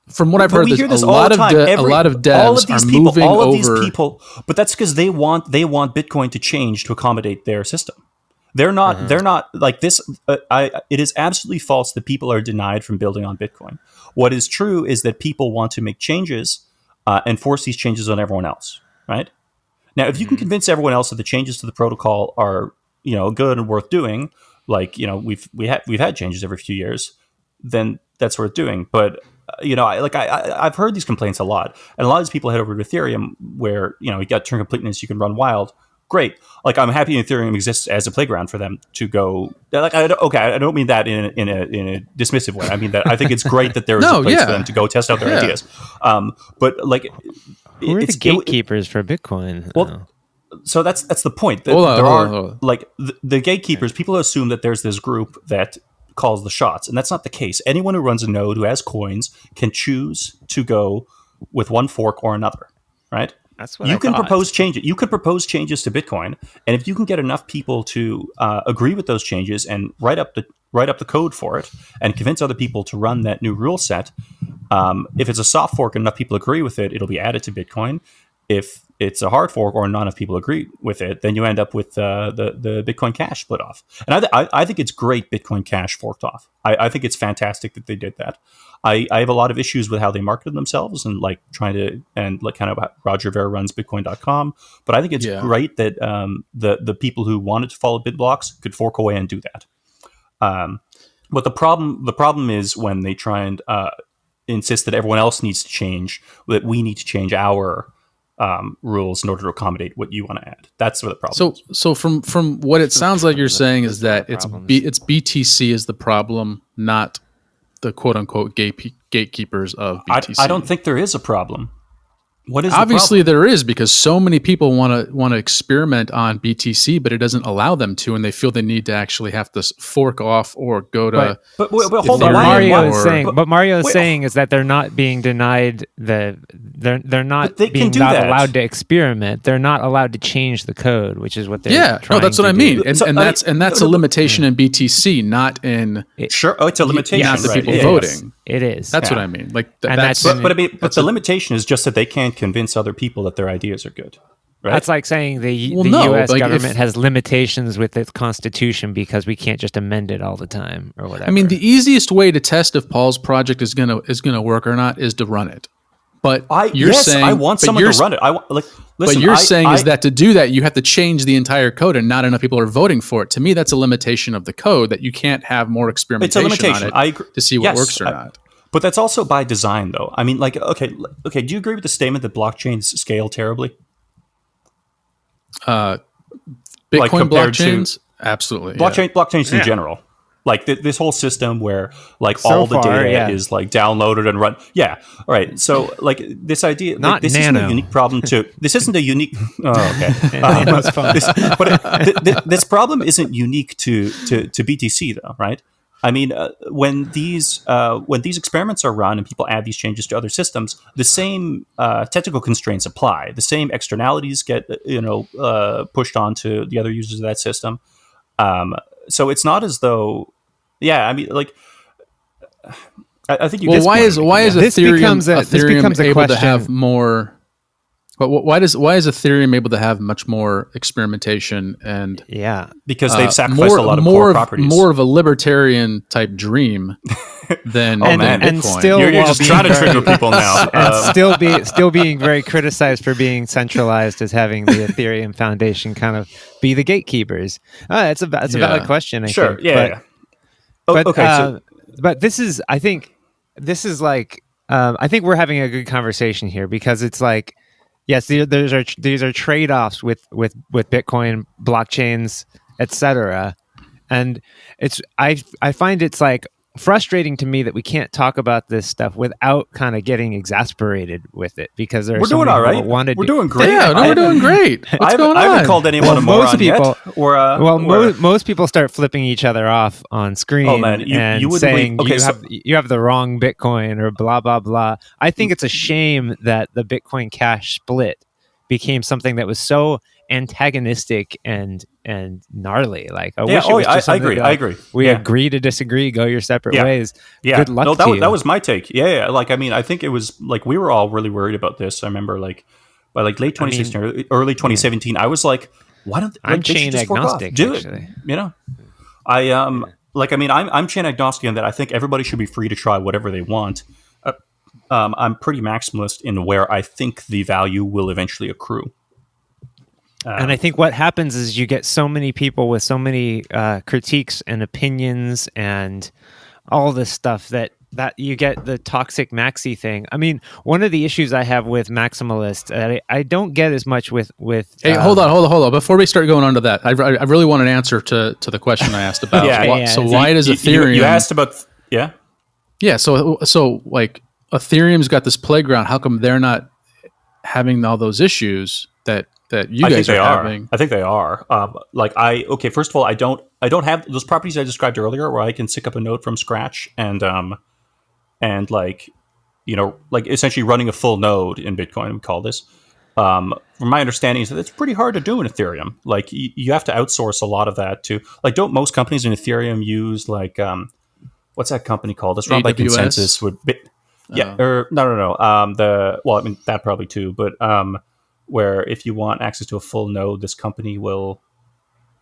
from what I've heard, there's a lot of devs are moving over. All of these people, but that's because they want Bitcoin to change to accommodate their system. They're not like this. It is absolutely false that people are denied from building on Bitcoin. What is true is that people want to make changes and force these changes on everyone else. Right now, if you can convince everyone else that the changes to the protocol are good and worth doing, we've had changes every few years, then that's worth doing. But I've heard these complaints a lot, and a lot of these people head over to Ethereum where you got turn completeness, you can run wild. Great. I'm happy Ethereum exists as a playground for them to go. I don't mean that in a dismissive way. I mean that I think it's great that there is a place for them to go test out their ideas. But who are the gatekeepers for Bitcoin? Well, so that's the point. Hold on. The gatekeepers. People assume that there's this group that calls the shots, and that's not the case. Anyone who runs a node who has coins can choose to go with one fork or another, right? That's what you can propose changes. You could propose changes to Bitcoin, and if you can get enough people to agree with those changes and write up write up the code for it, and convince other people to run that new rule set. If it's a soft fork and enough people agree with it, it'll be added to Bitcoin. If it's a hard fork or not enough people agree with it, then you end up with the Bitcoin Cash split off. And I think it's great Bitcoin Cash forked off. I think it's fantastic that they did that. I have a lot of issues with how they marketed themselves and like trying to, and like kind of Roger Ver runs bitcoin.com. But I think it's great that the people who wanted to follow BitBlocks could fork away and do that. But the problem is when they try and insist that everyone else needs to change, that we need to change our rules in order to accommodate what you want to add. That's where the problem is. So from what it sounds like you're saying is that it's BTC is the problem, not the quote unquote gatekeepers of BTC. I don't think there is a problem. What is obviously there is, because so many people want to experiment on BTC, but it doesn't allow them to, and they feel they need to actually have to fork off or go to. But hold on, what Mario is saying is that they're not being denied they're not being allowed to experiment. They're not allowed to change the code, which is what they're trying that's what I mean, do. and that's a limitation in BTC, not in it's a limitation. Not the people voting. It is. That's what I mean. Like but the limitation is just that they can't convince other people that their ideas are good. Right? That's like saying the U.S. government has limitations with its constitution because we can't just amend it all the time or whatever. I mean, the easiest way to test if Paul's project is gonna work or not is to run it. But I want someone to run it. Listen, saying is that to do that, you have to change the entire code, and not enough people are voting for it. To me, that's a limitation of the code, that you can't have more experimentation on it to see what works or not. But that's also by design, though. I mean, like, okay. Do you agree with the statement that blockchains scale terribly? Bitcoin blockchains, absolutely. Blockchains in general, like this whole system where like all the data is like downloaded and run. Yeah, all right. So like this idea, not this NANO. isn't a unique problem to. This isn't a unique. Oh, okay. This problem isn't unique to BTC though, right? I mean, when these experiments are run and people add these changes to other systems, the same technical constraints apply. The same externalities get pushed onto the other users of that system. So it's not as though, I mean, like, I think you. Well, why is Ethereum able to have more? But why is Ethereum able to have much more experimentation and because they've sacrificed a lot of core properties, more of a libertarian type dream than Bitcoin. And still you're just trying to trigger people now, and still being very criticized for being centralized as having the Ethereum Foundation kind of be the gatekeepers. It's a valid question. I think. But this is, I think like I think we're having a good conversation here, because it's like. Yes, these are trade-offs with Bitcoin, blockchains, etc. And I find it's like frustrating to me that we can't talk about this stuff without kind of getting exasperated with it, because we're doing all right. We're doing great. Yeah, we're doing great. What's going on? I haven't called anyone a moron yet. Most people start flipping each other off on screen and saying you have the wrong Bitcoin or blah blah blah. I think it's a shame that the Bitcoin Cash split became something that was so antagonistic and gnarly. Like I agree. We agree to disagree, go your separate ways. Good luck to you. That was my take. Like, I mean, I think it was like we were all really worried about this. I remember like by like late 2016 or early 2017, I was like, why don't I'm chain agnostic? Do actually. It. I'm chain agnostic in that I think everybody should be free to try whatever they want. I'm pretty maximalist in where I think the value will eventually accrue. And I think what happens is you get so many people with so many critiques and opinions and all this stuff that you get the toxic maxi thing. I mean, one of the issues I have with maximalists, I don't get as much with. Hey, hold on. Before we start going on to that, I really want an answer to the question I asked about. Why does Ethereum? You asked about So like Ethereum's got this playground. How come they're not having all those issues that you guys are having? I think they are. First of all, I don't have those properties I described earlier where I can stick up a node from scratch and essentially running a full node in Bitcoin, we call this. from my understanding, is that it's pretty hard to do in Ethereum. Like you have to outsource a lot of that to, like, don't most companies in Ethereum use like what's that company called? It's run by Consensus. Or no. That probably too, but where if you want access to a full node, this company will.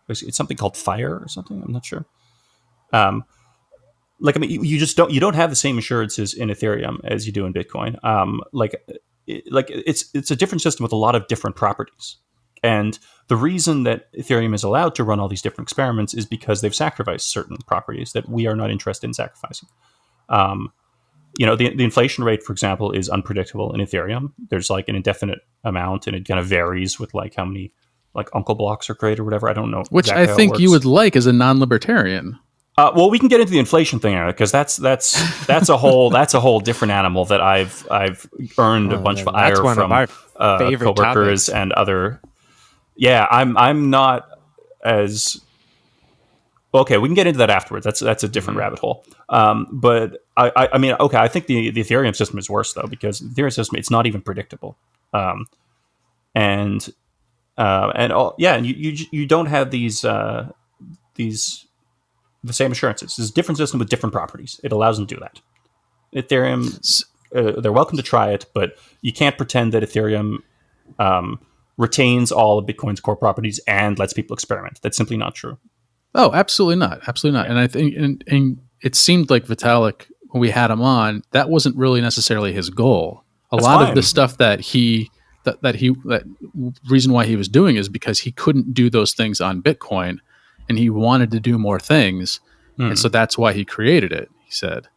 It's something called Fire or something. I'm not sure. You don't have the same assurances in Ethereum as you do in Bitcoin. It's a different system with a lot of different properties. And the reason that Ethereum is allowed to run all these different experiments is because they've sacrificed certain properties that we are not interested in sacrificing. The inflation rate, for example, is unpredictable in Ethereum. There's like an indefinite amount, and it kind of varies with like how many like uncle blocks are created or whatever. I don't know. Which exactly I think you would like as a non-libertarian. Well, we can get into the inflation thing, because that's a whole different animal that I've earned a bunch of ire from coworkers topics. And other. Yeah, I'm not as. Okay, we can get into that afterwards. That's a different rabbit hole. But I think the Ethereum system is worse though, because the Ethereum system, it's not even predictable, and you don't have these the same assurances. It's a different system with different properties. It allows them to do that. Ethereum, they're welcome to try it, but you can't pretend that Ethereum retains all of Bitcoin's core properties and lets people experiment. That's simply not true. Oh, absolutely not. Absolutely not. And I think, and it seemed like Vitalik, when we had him on, that wasn't really necessarily his goal. That's lot fine. Of the stuff that reason why he was doing is because he couldn't do those things on Bitcoin, and he wanted to do more things. And so that's why he created it, he said.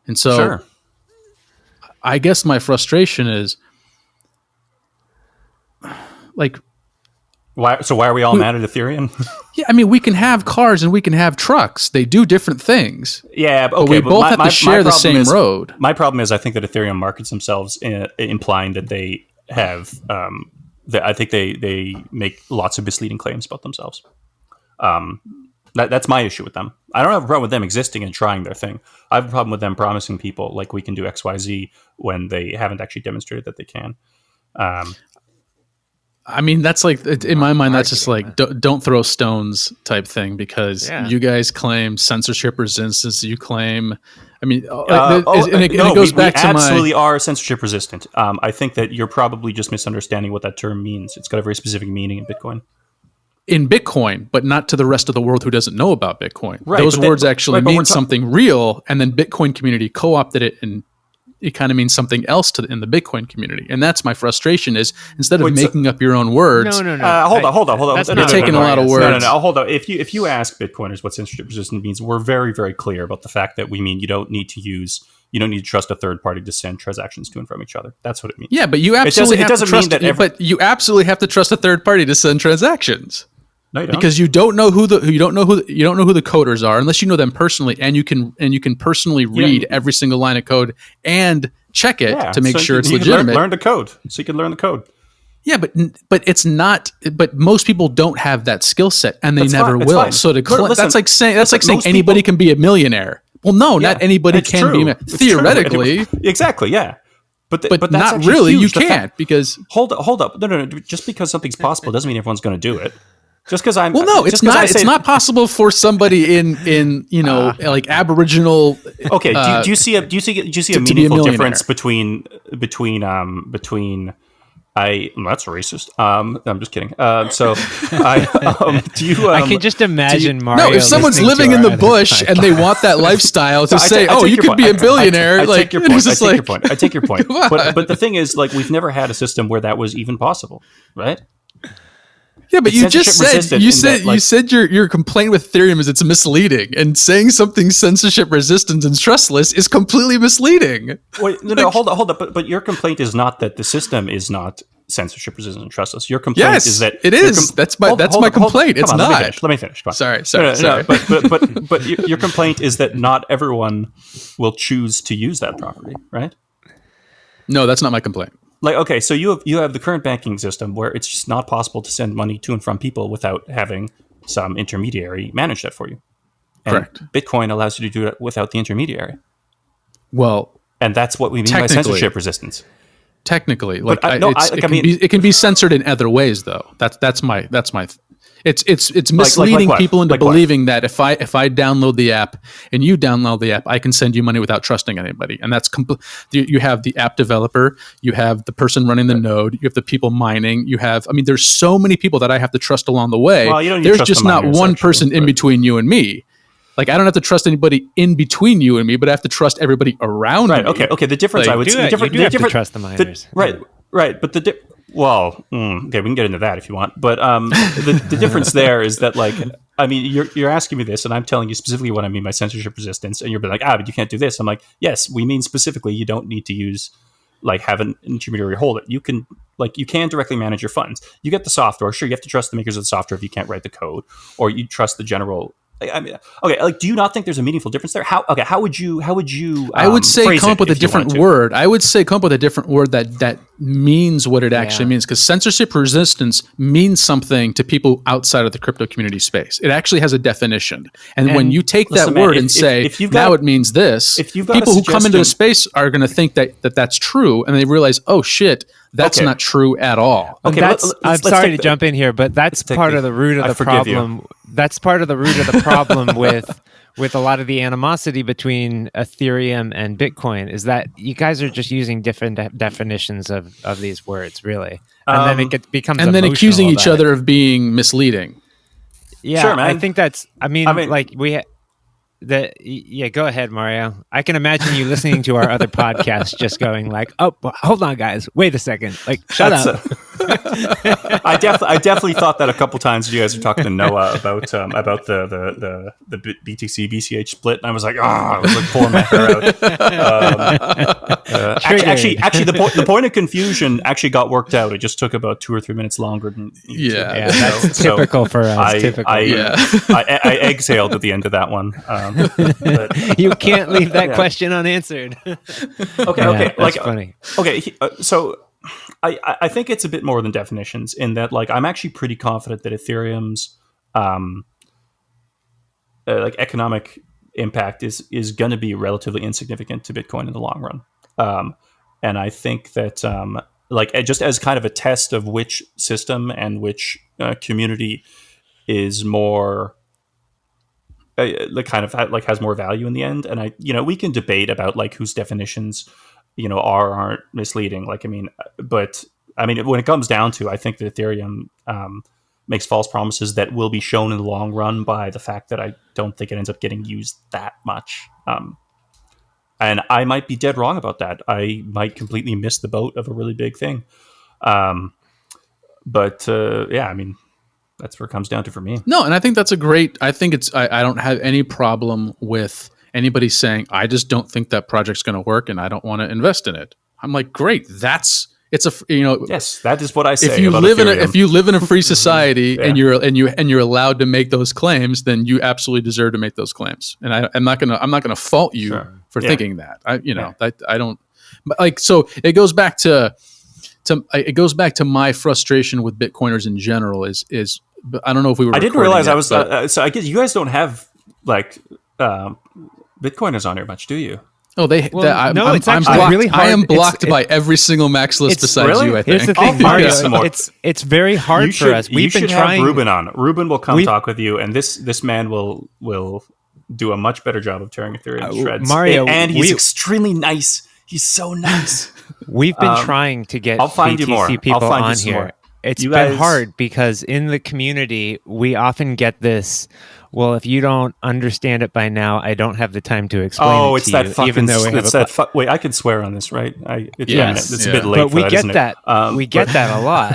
And so sure. I guess my frustration is like, why are we all mad at Ethereum? Yeah, I mean, we can have cars and we can have trucks. They do different things. Yeah, okay, but we both have to share the same road. My problem is I think that Ethereum markets themselves implying that they have. I think they make lots of misleading claims about themselves. That's my issue with them. I don't have a problem with them existing and trying their thing. I have a problem with them promising people like we can do XYZ when they haven't actually demonstrated that they can. I mean, that's like, in my mind, that's just like, don't throw stones type thing, because you guys claim censorship resistance. You claim, I mean, it goes back to absolutely are censorship resistant. I think that you're probably just misunderstanding what that term means. It's got a very specific meaning in Bitcoin. In Bitcoin, but not to the rest of the world who doesn't know about Bitcoin. Right, those words actually mean something real, and then Bitcoin community co-opted it, and it kind of means something else in the Bitcoin community. And that's my frustration is, instead of making up your own words. No. Hold on. You're taking a lot of words. No, hold on. If you ask Bitcoiners what censorship resistant means, we're very, very clear about the fact that we mean you don't need to trust a third party to send transactions to and from each other. That's what it means. Yeah, but you absolutely but you absolutely have to trust a third party to send transactions. No, you don't. Because you don't know who the coders are unless you know them personally, and you can personally read every single line of code and check it to make sure it's legitimate. Learn the code, so you can learn the code. Yeah, but it's not. But most people don't have that skill set, and they never will. Fine. So that's like saying anybody can be a millionaire. Well, no, not anybody can be. Theoretically, exactly. Yeah. But that's not really. You can't, because hold up. No. Just because something's possible doesn't mean everyone's going to do it. Just because I'm it's not. It's not possible for somebody in like Aboriginal. Okay. Do you see a meaningful difference between? That's racist. I'm just kidding. I can just imagine Mario. No, if someone's living in the bush and they want that lifestyle to you could be a billionaire. I take your point. I take your point. But the thing is, like, we've never had a system where that was even possible, right? Yeah, but you just said your complaint with Ethereum is it's misleading, and saying something censorship resistant and trustless is completely misleading. Wait, no, hold up. But your complaint is not that the system is not censorship resistant and trustless. Your complaint is that it is. That's my complaint. It's not. Let me finish. Come on. Sorry. But your complaint is that not everyone will choose to use that property, right? No, that's not my complaint. Like, okay, so you have the current banking system where it's just not possible to send money to and from people without having some intermediary manage that for you. And correct. Bitcoin allows you to do it without the intermediary. Well, and that's what we mean by censorship resistance. technically. Like, it can be censored in other ways, though. That's my. It's misleading people into believing that if I download the app and you download the app, I can send you money without trusting anybody. And that's you have the app developer, you have the person running the node, you have the people mining, there's so many people that I have to trust along the way. Well, there's just not one person in between you and me. Like, I don't have to trust anybody in between you and me, but I have to trust everybody around me. Okay. The difference, like, I would say, you have to trust the miners. Right. But okay, we can get into that if you want. But the difference there is that, like, I mean, you're asking me this, and I'm telling you specifically what I mean by censorship resistance, and you're like, but you can't do this. I'm like, yes, we mean specifically you don't need to use, like, have an intermediary hold it. You can directly manage your funds. You get the software. Sure, you have to trust the makers of the software if you can't write the code, or you trust the general. I mean, okay. Like, do you not think there's a meaningful difference there? How would you? I would say come up with a different word. I would say come up with a different word that means what it actually means. Because censorship resistance means something to people outside of the crypto community space. It actually has a definition. And when you take that word and say, now it means this, people who come into the space are going to think that's true, and they realize, oh shit, that's not true at all. Okay, I'm sorry to jump in here, but that's part of the root of the problem. That's part of the root of the problem with a lot of the animosity between Ethereum and Bitcoin, is that you guys are just using different definitions of these words, really, and then it becomes and then accusing each other of being misleading. Yeah, sure, man. I think that's. I mean like we. Go ahead, Mario. I can imagine you listening to our other podcast just going like, oh, hold on, guys. Wait a second. Like, shut up. I definitely thought that a couple times. You guys were talking to Noah about the BTC BCH split, and I was like, I was like pulling my hair out. Actually, the point of confusion actually got worked out. It just took about 2 or 3 minutes longer than that's typical for us. I exhaled at the end of that one. But you can't leave that question unanswered. Okay. That's funny. Okay, so I think it's a bit more than definitions in that, like, I'm actually pretty confident that Ethereum's like economic impact is going to be relatively insignificant to Bitcoin in the long run. And I think that like, just as kind of a test of which system and which community is more like kind of like has more value in the end. And we can debate about like whose definitions aren't misleading. Like, but when it comes down to, I think that Ethereum makes false promises that will be shown in the long run by the fact that I don't think it ends up getting used that much. And I might be dead wrong about that. I might completely miss the boat of a really big thing. That's where it comes down to for me. No, and I think that's I don't have any problem with anybody saying, I just don't think that project's going to work and I don't want to invest in it. I'm like, great. Yes, that is what I say. If you live in a free society and you're allowed to make those claims, then you absolutely deserve to make those claims. And I'm not gonna fault you for thinking that. I don't like. So it goes back to my frustration with Bitcoiners in general. Is I don't know if we were. I didn't realize I was. So I guess you guys don't have like Bitcoiners on here much, do you? Oh, it's actually really hard. I am blocked by every single max list besides you, I think. Here's the thing, Mario. It's very hard for us. We've been trying. Have Ruben on. Ruben will come talk with you, and this man will do a much better job of tearing Ethereum to shreds. Mario, and he's extremely nice. He's so nice. We've been trying to get BTC people on here. It's been hard because in the community, we often get this, well, if you don't understand it by now, I don't have the time to explain it to you. It's that fucking... Even though wait, I can swear on this, right? It's a bit late but we get that. We get that a lot.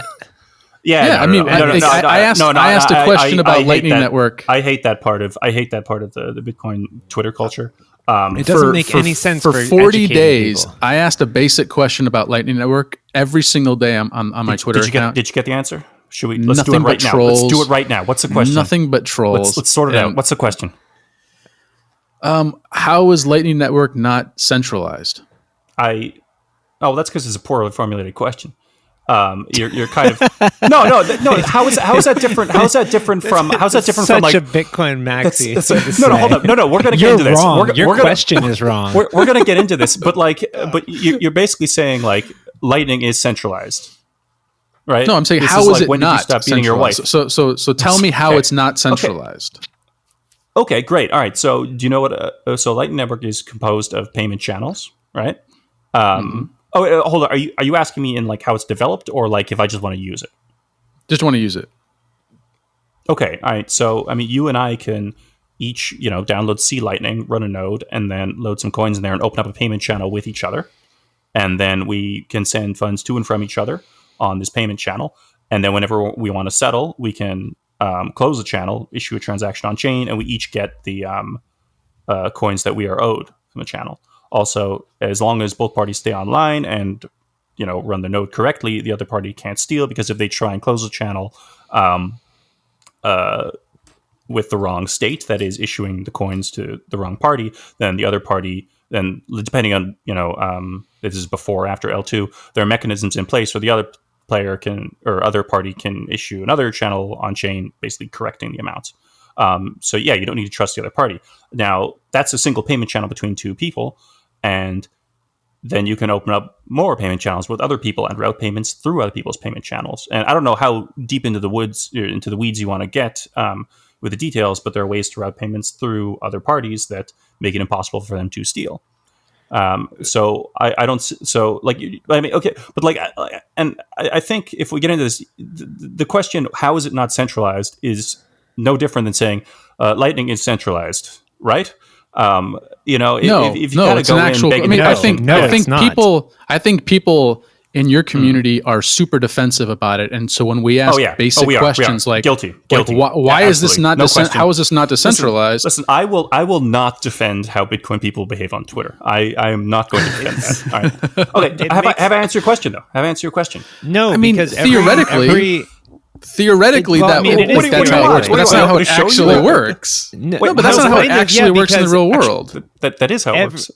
I asked a question about Lightning Network. I hate that part of the Bitcoin Twitter culture. It doesn't make any sense for 40 days. People. I asked a basic question about Lightning Network every single day on my Twitter account. Did you get the answer? Let's do it right now. Let's do it right now. What's the question? Nothing but trolls. Let's sort it out. What's the question? How is Lightning Network not centralized? That's because it's a poorly formulated question. You're kind of no. How is that different? How's that different from like a Bitcoin maxi? Hold up. No. We're going to get into this. Your question is wrong. We're going to get into this, but you're basically saying like Lightning is centralized, right? No, I'm saying how is it when not did you stop beating your wife? So tell me how it's not centralized. Okay, great. All right. So do you know what? So Lightning Network is composed of payment channels, right? Oh, hold on. Are you asking me in like how it's developed, or like if I just want to use it? Just want to use it. Okay. All right. So I mean, you and I can each download C Lightning, run a node, and then load some coins in there and open up a payment channel with each other, and then we can send funds to and from each other on this payment channel. And then whenever we want to settle, we can close the channel, issue a transaction on chain, and we each get the coins that we are owed from the channel. Also, as long as both parties stay online and run the node correctly, the other party can't steal, because if they try and close the channel with the wrong state, that is issuing the coins to the wrong party, then the other party, then depending on this is before or after L2, there are mechanisms in place where the other player can, or other party can, issue another channel on chain, basically correcting the amounts. So yeah, you don't need to trust the other party. Now that's a single payment channel between two people, and then you can open up more payment channels with other people and route payments through other people's payment channels. And I don't know how deep into the weeds you want to get with the details, but there are ways to route payments through other parties that make it impossible for them to steal. So I don't. So like, I mean, okay, but like, and I think if we get into this, the question, how is it not centralized, is no different than saying Lightning is centralized, right? No, if you gotta it's go an actual. in, I mean, I think people in your community are super defensive about it, and so when we ask basic questions like guilty. Why is this not how is this not decentralized? Listen, I will not defend how Bitcoin people behave on Twitter. I am not going to defend that. All right. Okay, have I answered your question though? Have I answered your question? No, I mean, because theoretically, that's how it works. But that's not how it actually works. No, but that's not how it actually works in the real world. That is how it works.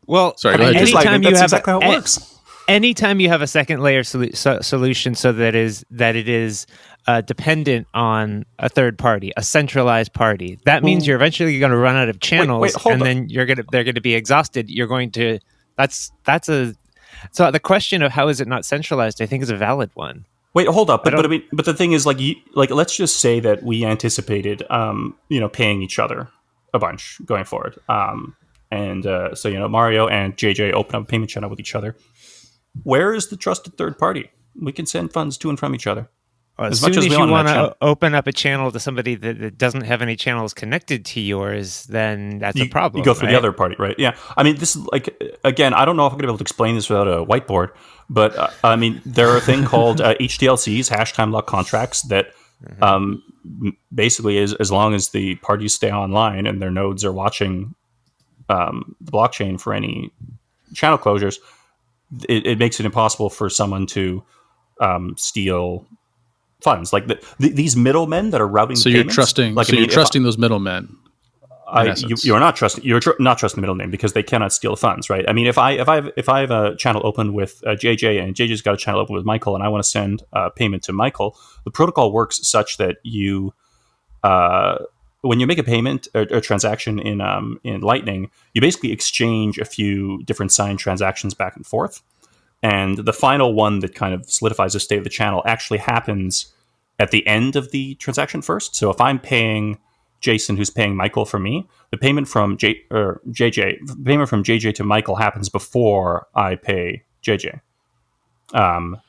Well, sorry. Anytime you have exactly how it works. Anytime you have a second layer solution, so that it is dependent on a third party, a centralized party, that means you're eventually going to run out of channels, then they're going to be exhausted. You're going to so the question of how is it not centralized, I think, is a valid one. Wait, hold up. But the thing is, like, let's just say that we anticipated, paying each other a bunch going forward. So Mario and JJ open up a payment channel with each other. Where is the trusted third party? We can send funds to and from each other. As soon as you want to open up a channel to somebody that doesn't have any channels connected to yours, then that's a problem. You go for the other party, right? Yeah. I mean, this is like, again, I don't know if I'm going to be able to explain this without a whiteboard, but I mean, there are a thing called HTLCs, hash time lock contracts, that basically is, as long as the parties stay online and their nodes are watching the blockchain for any channel closures, it makes it impossible for someone to steal funds. Like these middlemen that are routing. So you're trusting. Like, you're trusting those middlemen. You're not trusting. You're not trusting the middleman, because they cannot steal funds, right? I mean, if I have a channel open with JJ, and JJ's got a channel open with Michael, and I want to send payment to Michael, the protocol works such that you. When you make a payment or transaction in Lightning, you basically exchange a few different signed transactions back and forth. And the final one that kind of solidifies the state of the channel actually happens at the end of the transaction first. So if I'm paying Jason, who's paying Michael for me, the payment from JJ to Michael happens before I pay JJ. And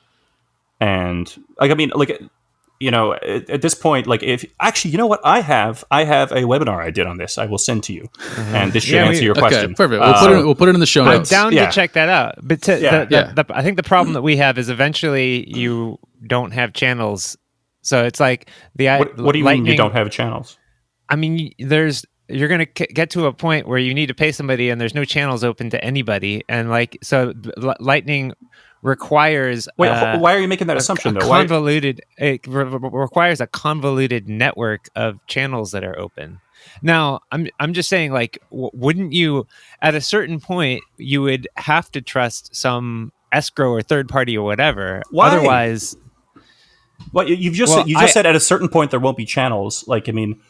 like, I mean, like, at this point, like, if actually, you know what, I have a webinar I did on this. I will send to you, and this should answer your question. Perfect. We'll put it in the show notes. I'm down to check that out. But I think the problem that we have is eventually you don't have channels. So it's like what do you mean you don't have channels? I mean, you're going to get to a point where you need to pay somebody, and there's no channels open to anybody, and like, so Lightning requires. Wait, why are you making that assumption though? It requires a convoluted network of channels that are open. Now, I'm just saying, like, wouldn't you, at a certain point, you would have to trust some escrow or third party or whatever. Why? Otherwise, well, you just said at a certain point there won't be channels. Like, I mean.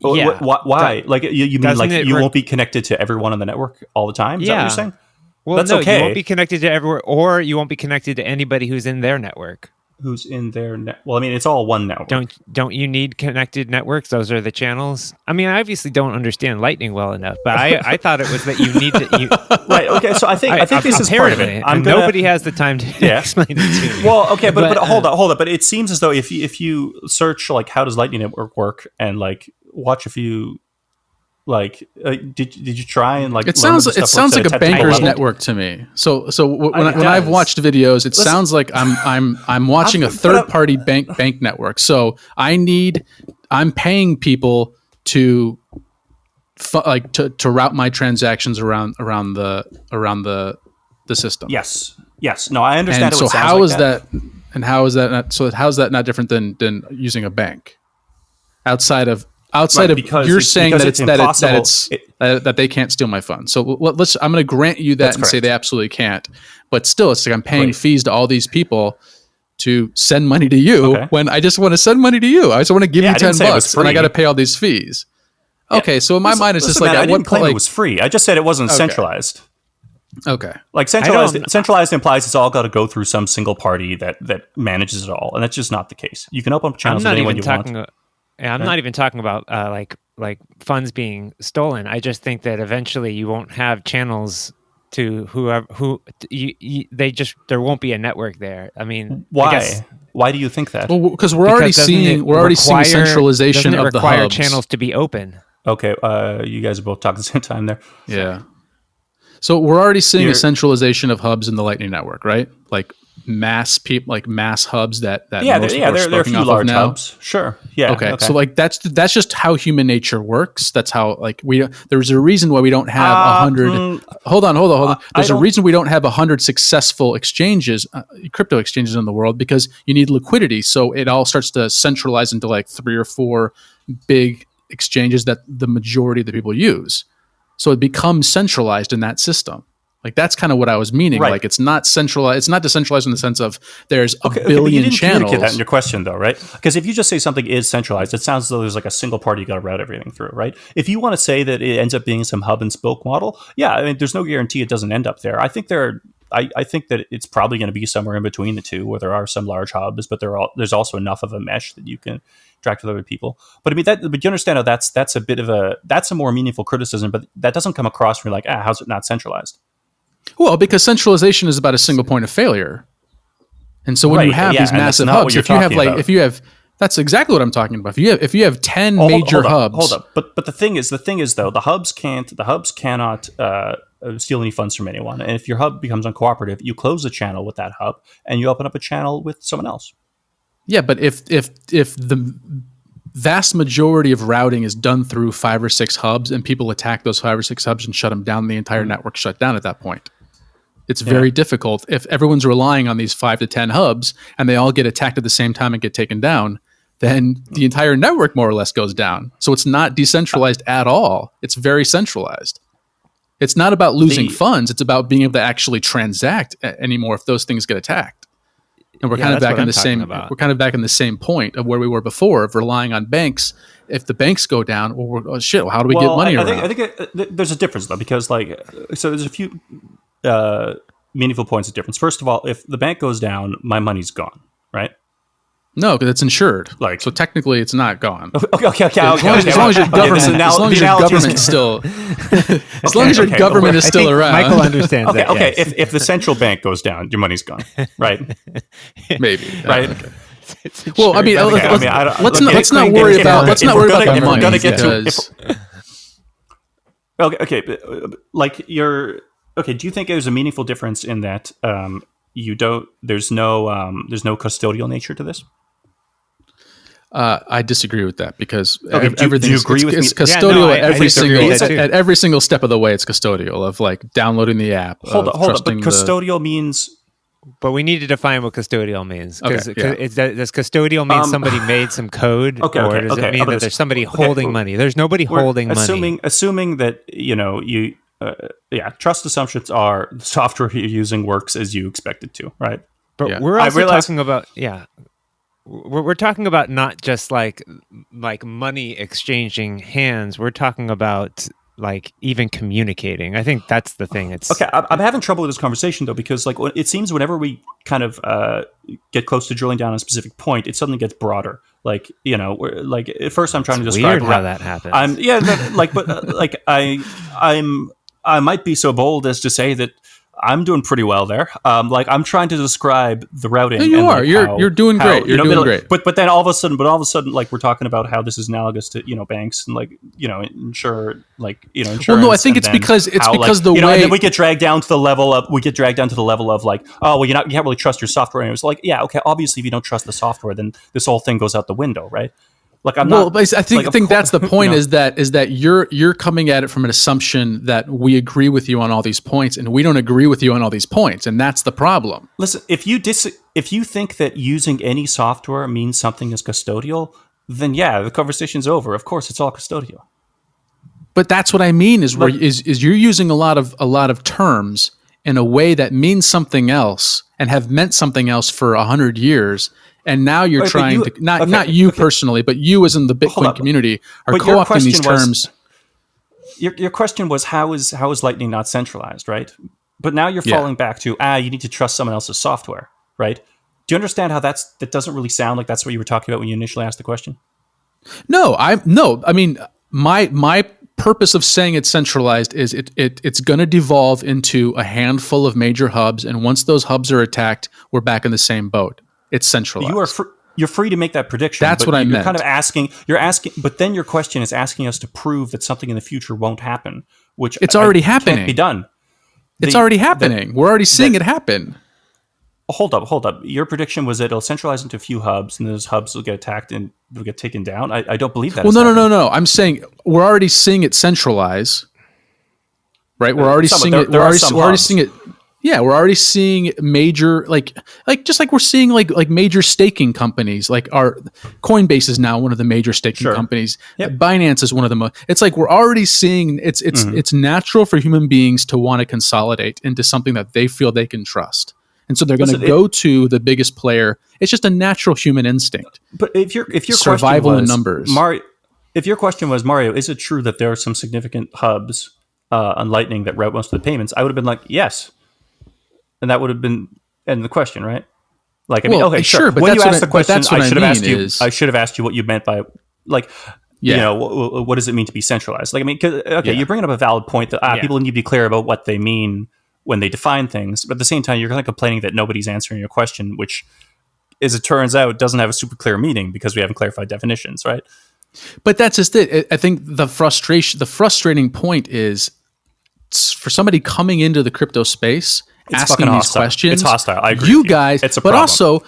Yeah. Why? Like, you mean like you won't be connected to everyone on the network all the time? Is that what you're saying? Well, that's no, okay. You won't be connected to everywhere, or you won't be connected to anybody who's in their network. Who's in their net? Well, I mean, it's all one network. Don't you need connected networks? Those are the channels. I mean, I obviously don't understand Lightning well enough, but I thought it was that you need to. Right. Okay. So I think this is part of it. Nobody has the time to explain it to me. Well, okay, but hold on. But it seems as though if you search like how does Lightning Network work and like watch a few. Like, did you try and like? It sounds like a banker's network to me. So when I've watched videos, it sounds like I'm watching a third party bank network. So I'm paying people to route my transactions around the system. Yes. No, I understand. And so how is that? And how is that not? So how's that not different than using a bank? Outside of you're saying that they can't steal my funds. So I'm going to grant you that and say they absolutely can't. But still, it's like I'm paying fees to all these people to send money to you when I just want to send money to you. I just want to give you $10 and I got to pay all these fees. Okay, so in my mind, it's just like I didn't claim it was free. I just said it wasn't centralized. Okay, like centralized implies it's all got to go through some single party that manages it all, and that's just not the case. You can open up channels with anyone you want. I'm not even talking about like funds being stolen. I just think that eventually you won't have channels to there won't be a network there. I mean, why? Why do you think that? Well, because we're already seeing centralization of the hubs. Require channels to be open. Okay, you guys are both talking at the same time there. Yeah. So we're already seeing a centralization of hubs in the Lightning Network, right? Like mass hubs that there are a few large hubs. Sure. Yeah. Okay. So like that's just how human nature works. That's how there's a reason why we don't have 100. Hold on. There's a reason we don't have 100 successful exchanges, crypto exchanges in the world, because you need liquidity. So it all starts to centralize into like 3 or 4 big exchanges that the majority of the people use. So it becomes centralized in that system. Like that's kind of what I was meaning. Right. Like it's not centralized. It's not decentralized in the sense of there's a billion but you didn't channels. Communicate that in your question, though, right? Because if you just say something is centralized, it sounds as though there's like a single party you got to route everything through, right? If you want to say that it ends up being some hub and spoke model, yeah, I mean, there's no guarantee it doesn't end up there. I think I think that it's probably going to be somewhere in between the two, where there are some large hubs, but there's also enough of a mesh that you can interact with other people. But I mean, but you understand how that's a more meaningful criticism, but that doesn't come across when you're like, how's it not centralized? Well, because centralization is about a single point of failure. And so when you have these massive hubs, if you have that's exactly what I'm talking about. If you have 10 major hubs. Hold up. But the thing is though, the hubs cannot steal any funds from anyone. And if your hub becomes uncooperative, you close the channel with that hub and you open up a channel with someone else. Yeah, but if the vast majority of routing is done through 5 or 6 hubs and people attack those 5 or 6 hubs and shut them down, the entire network shut down at that point. It's very difficult. If everyone's relying on these 5 to 10 hubs and they all get attacked at the same time and get taken down, then the entire network more or less goes down. So it's not decentralized at all. It's very centralized. It's not about losing funds. It's about being able to actually transact anymore if those things get attacked. And we're kind of back in the same. We're kind of back in the same point of where we were before of relying on banks. If the banks go down, how do we get money around? I think there's a difference though, because so there's a few meaningful points of difference. First of all, if the bank goes down, my money's gone, right? No, because it's insured. So technically, it's not gone. Okay. As long as your government still, as long as your government is still around. Michael understands that. Okay. If the central bank goes down, your money's gone, right? Maybe, right? Well, I mean, let's not worry about the money. Okay, like do you think there's a meaningful difference in that there's no custodial nature to this? I disagree with that because everything is custodial at every single step of the way. It's custodial of like downloading the app. Hold up. But custodial means. But we need to define what custodial means. Does custodial mean somebody made some code, or does it mean that there's somebody holding money? There's nobody holding money. Assuming that you. Trust assumptions are the software you're using works as you expect it to, right? But we're also talking about we're talking about not just like money exchanging hands. We're talking about like even communicating. I think that's the thing. It's okay. I'm having trouble with this conversation though, because like it seems whenever we kind of get close to drilling down on a specific point, it suddenly gets broader. Like like at first I'm trying to describe weird how that happens. I might be so bold as to say that I'm doing pretty well there. Like I'm trying to describe the routing. No, you are. You're doing great. You're doing great. But then all of a sudden, like we're talking about how this is analogous to banks and like insurance. Well, no, I think it's because the way and then we get dragged down to the level of like, oh well, you can't really trust your software. And it was like, yeah, okay, obviously if you don't trust the software, then this whole thing goes out the window, right? Like but I think that's the point. Is that you're coming at it from an assumption that we agree with you on all these points, and we don't agree with you on all these points, and that's the problem. Listen, if you think that using any software means something is custodial, then yeah, the conversation's over. Of course, it's all custodial. But that's what I mean. Is you're using a lot of terms in a way that means something else and have meant something else for 100 years. And now you're trying to not you personally, but you as in the Bitcoin community are co-opting these terms. Your question was how is Lightning not centralized, right? But now you're falling back to you need to trust someone else's software, right? Do you understand how that doesn't really sound like that's what you were talking about when you initially asked the question? No. I mean, my purpose of saying it's centralized is it's going to devolve into a handful of major hubs, and once those hubs are attacked, we're back in the same boat. It's centralized. You're free to make that prediction. That's what I meant. Kind of asking. You're asking, but then your question is asking us to prove that something in the future won't happen, which it's already happening. Can't be done. It's already happening. We're already seeing it happen. Hold up. Your prediction was that it'll centralize into a few hubs, and those hubs will get attacked and will get taken down. I don't believe that. Well, no. I'm saying we're already seeing it centralize. Right? We're already seeing it. We're already seeing it. Yeah, we're already seeing major just like we're seeing like major staking companies. Like our Coinbase is now one of the major staking companies. Yep. Binance is one of the most. It's like we're already seeing it's natural for human beings to want to consolidate into something that they feel they can trust. And so they're going to go to the biggest player. It's just a natural human instinct. But if your survival in numbers, Mario, if your question was, Mario, is it true that there are some significant hubs on Lightning that route most of the payments? I would have been like, yes. And that would have been end the question, right? Like, I mean, okay, sure. But when you asked the question, I should have asked you what you meant by, like, what does it mean to be centralized? Like, I mean, you're bringing up a valid point that people need to be clear about what they mean when they define things. But at the same time, you're kind of complaining that nobody's answering your question, which, as it turns out, doesn't have a super clear meaning because we haven't clarified definitions, right? But that's just it. I think the frustrating point is for somebody coming into the crypto space, asking these questions. It's hostile. I agree. You guys, it's a problem.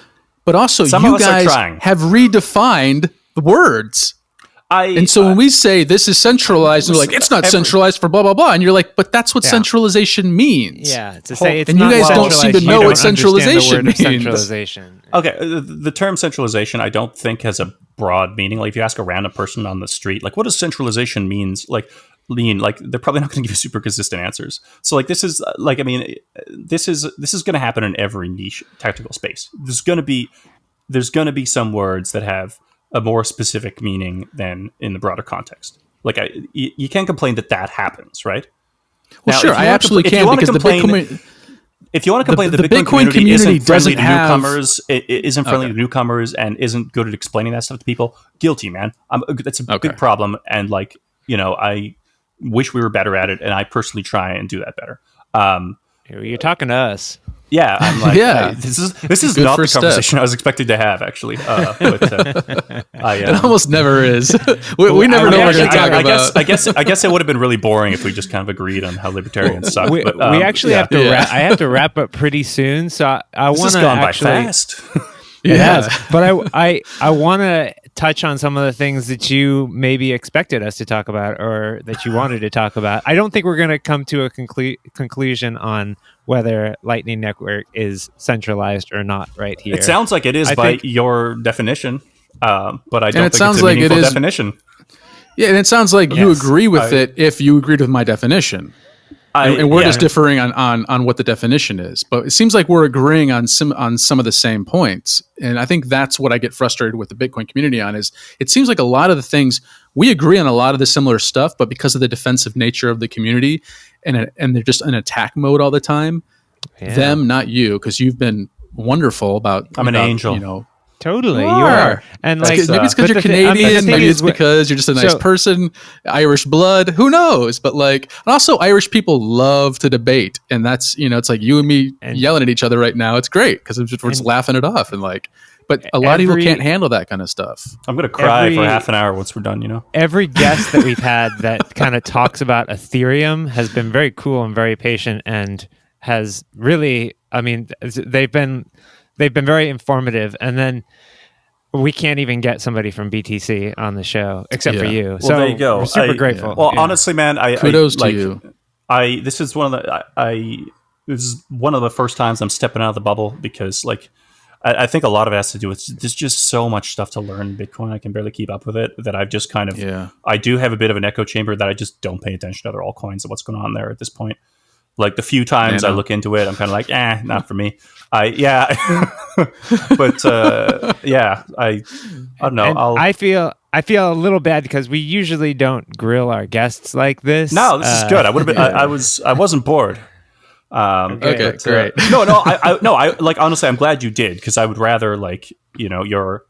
But also, you guys have redefined the words. And so when we say this is centralized, you're like, it's not centralized for blah, blah, blah. And you're like, but that's what centralization means. Yeah. To say it's and you guys don't seem to know what centralization means. Centralization. Okay. The term centralization, I don't think has a broad meaning. Like if you ask a random person on the street, like what does centralization means? Like they're probably not going to give you super consistent answers. So like this is going to happen in every niche technical space. There's going to be some words that have a more specific meaning than in the broader context. Like you can't complain that happens, right? Well, now, sure, I absolutely can because if you want to complain that the Bitcoin community isn't friendly to newcomers, isn't friendly to newcomers, and isn't good at explaining that stuff to people, guilty, man. That's a big problem, and I wish we were better at it, and I personally try and do that better. You're talking to us. Yeah, I'm like, this is not the conversation I was expecting to have, actually. It almost never is. we never know what we're going to talk about. I guess it would have been really boring if we just kind of agreed on how libertarians suck. We actually have to. I have to wrap up pretty soon, so I want to. This has gone by fast. It has, but I want to touch on some of the things that you maybe expected us to talk about or that you wanted to talk about. I don't think we're going to come to a conclusion on whether Lightning Network is centralized or not right here. It sounds like it is by your definition, but I don't think it's a meaningful definition. Yeah, and it sounds like you agree with it if you agreed with my definition. And we're just differing on what the definition is. But it seems like we're agreeing on some of the same points. And I think that's what I get frustrated with the Bitcoin community on is it seems like a lot of the things we agree on a lot of the similar stuff, but because of the defensive nature of the community and they're just in attack mode all the time, them, not you, because you've been wonderful about. I'm an angel. You know, totally, you are. And maybe it's because you're Canadian. Maybe it's because you're just a nice person. Irish blood. Who knows? But like, and also Irish people love to debate, and that's it's like you and me yelling at each other right now. It's great because we're just laughing it off and like. But a lot of people can't handle that kind of stuff. I'm going to cry for half an hour once we're done. Every guest that we've had that kind of talks about Ethereum has been very cool and very patient and has really, I mean, they've been very informative. And then we can't even get somebody from BTC on the show except for you. Well, so there you go. We're super grateful. Well, honestly, man, kudos to you. This is one of the first times I'm stepping out of the bubble because like. I think a lot of it has to do with there's just so much stuff to learn in Bitcoin. I can barely keep up with it that I've just kind of, I do have a bit of an echo chamber that I just don't pay attention to other altcoins and what's going on there at this point. Like the few times I look into it, I'm kind of like, not for me. But I don't know. I feel a little bad because we usually don't grill our guests like this. No, this is good. I would have been, I wasn't bored. Okay, great. I like honestly, I'm glad you did because I would rather like your.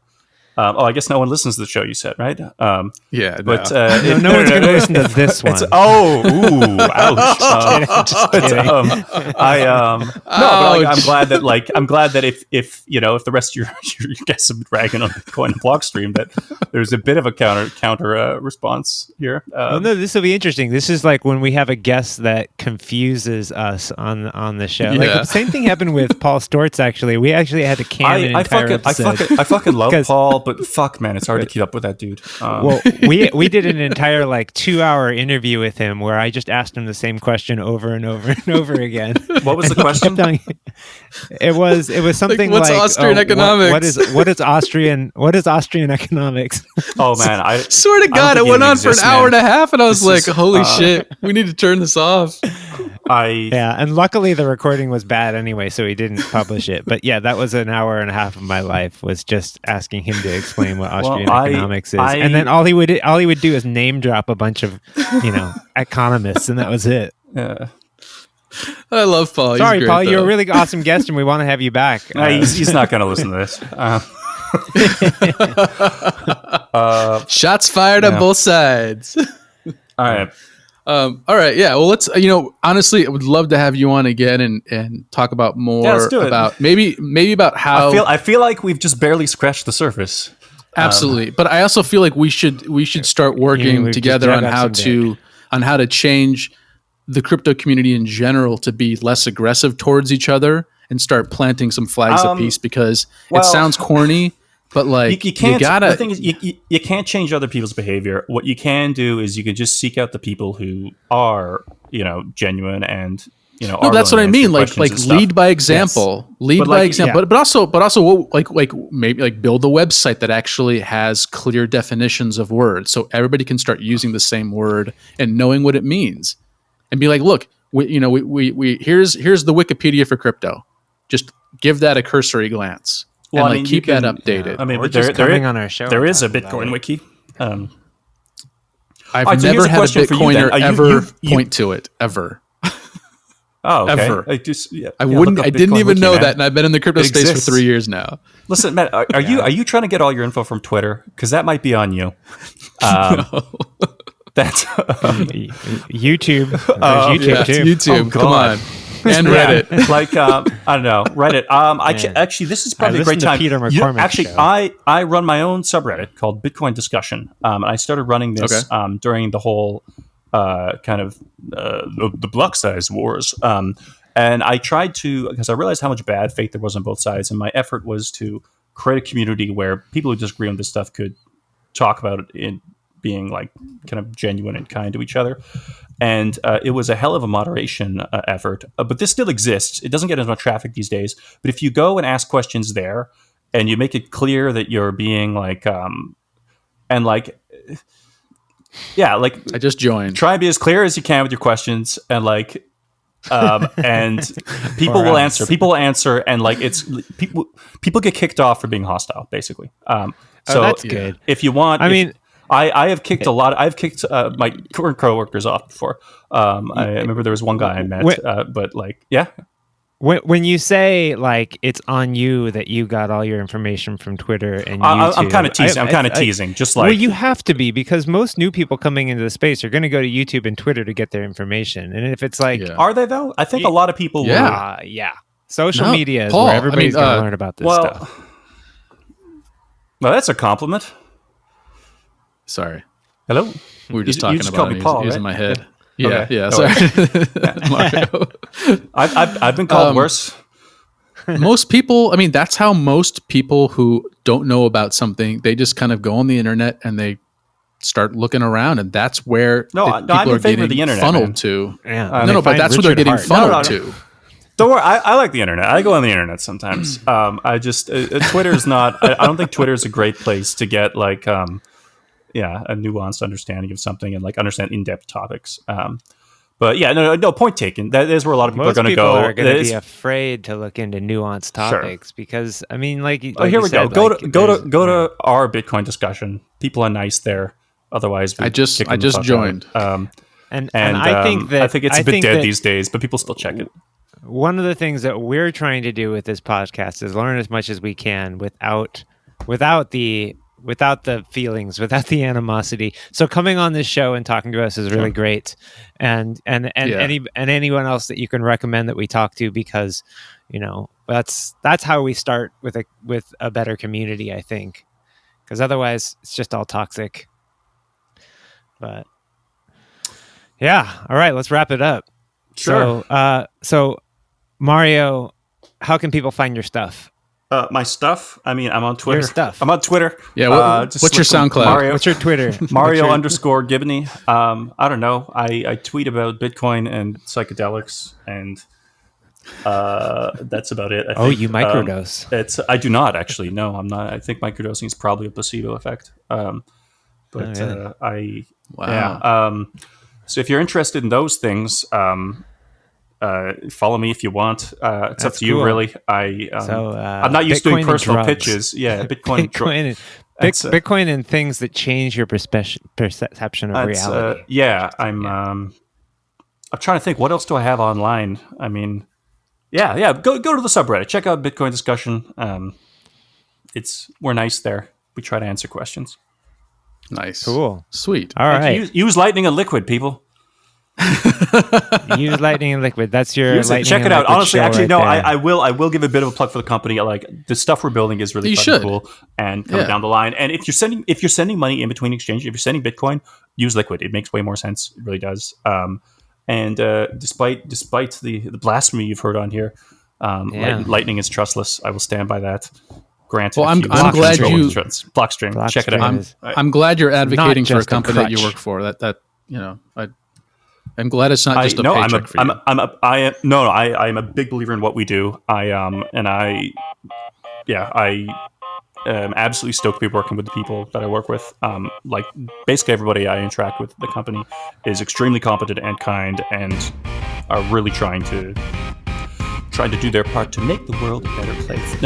I guess no one listens to the show. You said right? No. No one's going to listen to this one. Ouch! Just kidding. I'm glad that if the rest of your guests have been ragging on Bitcoin and Blockstream, that there's a bit of a counter response here. This will be interesting. This is like when we have a guest that confuses us on the show. Like the same thing happened with Paul Stortz. Actually, we actually had to can an entire episode. I fucking love Paul. But fuck, man, it's hard to keep up with that dude. Well, we did an entire like 2-hour interview with him where I just asked him the same question over and over and over again. What was the question? It was something like what's Austrian economics? What is Austrian economics? Oh man, I swear to God, it went on for an hour and a half, and I was like, holy shit, we need to turn this off. And luckily the recording was bad anyway, so he didn't publish it. But yeah, that was an hour and a half of my life was just asking him to explain what Austrian economics is, and then all he would do is name drop a bunch of economists, and that was it. Yeah. I love Paul. Sorry, great, Paul, though. you're a really awesome guest, and we want to have you back. He's not going to listen to this. Shots fired on both sides. All right. All right. Yeah. Well, let's. Honestly, I would love to have you on again and talk about more about maybe about how. I feel like we've just barely scratched the surface. Absolutely, but I also feel like we should start working together on how to change the crypto community in general to be less aggressive towards each other and start planting some flags of peace because it sounds corny. But like you can't. The thing is, you can't change other people's behavior. What you can do is you can just seek out the people who are genuine and No, that's what I mean. Like lead by example. Yes. Lead by example. Yeah. But also maybe build a website that actually has clear definitions of words, so everybody can start using the same word and knowing what it means, and be like, look, we here's the Wikipedia for crypto. Just give that a cursory glance. Well, and keep that updated. Yeah. I mean, we're just coming on our show. There is a Bitcoin wiki. I've never had a Bitcoiner ever point to it ever. Oh, okay. Ever. I didn't even know that, and I've been in the crypto space for 3 years now. Listen, Matt, are you trying to get all your info from Twitter? Because that might be on you. No. That's YouTube. YouTube too. YouTube. Come on. And Reddit. I don't know, Reddit. Actually, this is probably a great time. Peter McCormick I run my own subreddit called BitcoinDiscussion. I started running this during the whole kind of the block size wars. And I tried to, because I realized how much bad faith there was on both sides, and my effort was to create a community where people who disagree on this stuff could talk about it in being like kind of genuine and kind to each other. And it was a hell of a moderation effort, but this still exists. It doesn't get as much traffic these days, but if you go and ask questions there and you make it clear that you're being I just joined. Try and be as clear as you can with your questions, and and people will answer. People will answer, and people get kicked off for being hostile, basically. So that's good. If you want, I have kicked I've kicked my current coworkers off before. I remember there was one guy I met, but like, yeah. When you say like it's on you that you got all your information from Twitter and YouTube, I'm kind of teasing. I'm kind of teasing. Just like, well, you have to be, because most new people coming into the space are going to go to YouTube and Twitter to get their information. And if it's like, are they though? I think a lot of people. Yeah. Social media is where everybody's going to learn about this stuff. Well, that's a compliment. Sorry. Hello. We were just talking about it. He was in my head. Yeah, okay. Yeah. Sorry, Mario. I've been called worse. Most people, I mean, that's how most people who don't know about something, they just kind of go on the internet and they start looking around, and that's where people are getting the internet, funneled to. Yeah. But that's where they're getting funneled to. Don't worry, I like the internet. I go on the internet sometimes. I just Twitter's not. I don't think Twitter's a great place to get like a nuanced understanding of something and like understand in-depth topics. But yeah, no, point taken. That is where a lot of people are going to go. Most people are going to be afraid to look into nuanced topics because, I mean, like here we go. Go to our Bitcoin discussion. People are nice there. Otherwise, I just joined. And I think it's a bit dead these days, but people still check it. One of the things that we're trying to do with this podcast is learn as much as we can without the feelings, without the animosity. So coming on this show and talking to us is really great, and anyone else that you can recommend that we talk to, because that's how we start with a better community, I think, because otherwise it's just all toxic. But yeah, all right, let's wrap it up. Sure. So Mario, how can people find your stuff? My stuff? I mean, I'm on Twitter. Your stuff. I'm on Twitter. Yeah. What's your SoundCloud? Mario. What's your Twitter? Mario_Gibney. I don't know. I tweet about Bitcoin and psychedelics, and that's about it. I think. You microdose? I do not actually. No, I'm not. I think microdosing is probably a placebo effect. Wow. So if you're interested in those things, follow me if you want. It's up to you, really. I'm not used to doing personal pitches. Yeah, Bitcoin and things that change your perception of reality. I'm trying to think. What else do I have online? I mean, Go to the subreddit. Check out BitcoinDiscussion. We're nice there. We try to answer questions. Nice. Cool. Sweet. All right. Use Lightning and Liquid, people. Use Lightning and Liquid. That's your Lightning. Check it out. Honestly, actually, no. I will give a bit of a plug for the company. Like, the stuff we're building is really cool and coming down the line. And if you're sending money in between exchanges, if you're sending Bitcoin, use Liquid. It makes way more sense. It really does. And despite the blasphemy you've heard on here, Lightning is trustless. I will stand by that. Granted, well, I'm glad you Blockstream. Check it out. I'm glad you're advocating for a company that you work for. I'm glad it's not just a paycheck for you. I am a big believer in what we do. I am absolutely stoked to be working with the people that I work with. Like, basically everybody I interact with at the company is extremely competent and kind, and are really trying to do their part to make the world a better place.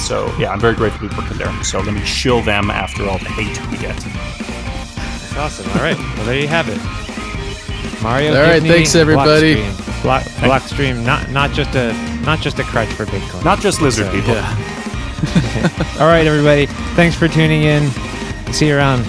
So yeah, I'm very grateful to be working there. So let me shill them after all the hate we get. That's awesome. All right, well, there you have it. Mario. All right, thanks everybody. Blockstream, not just a crutch for Bitcoin. Not just lizard people. Yeah. All right, everybody. Thanks for tuning in. See you around.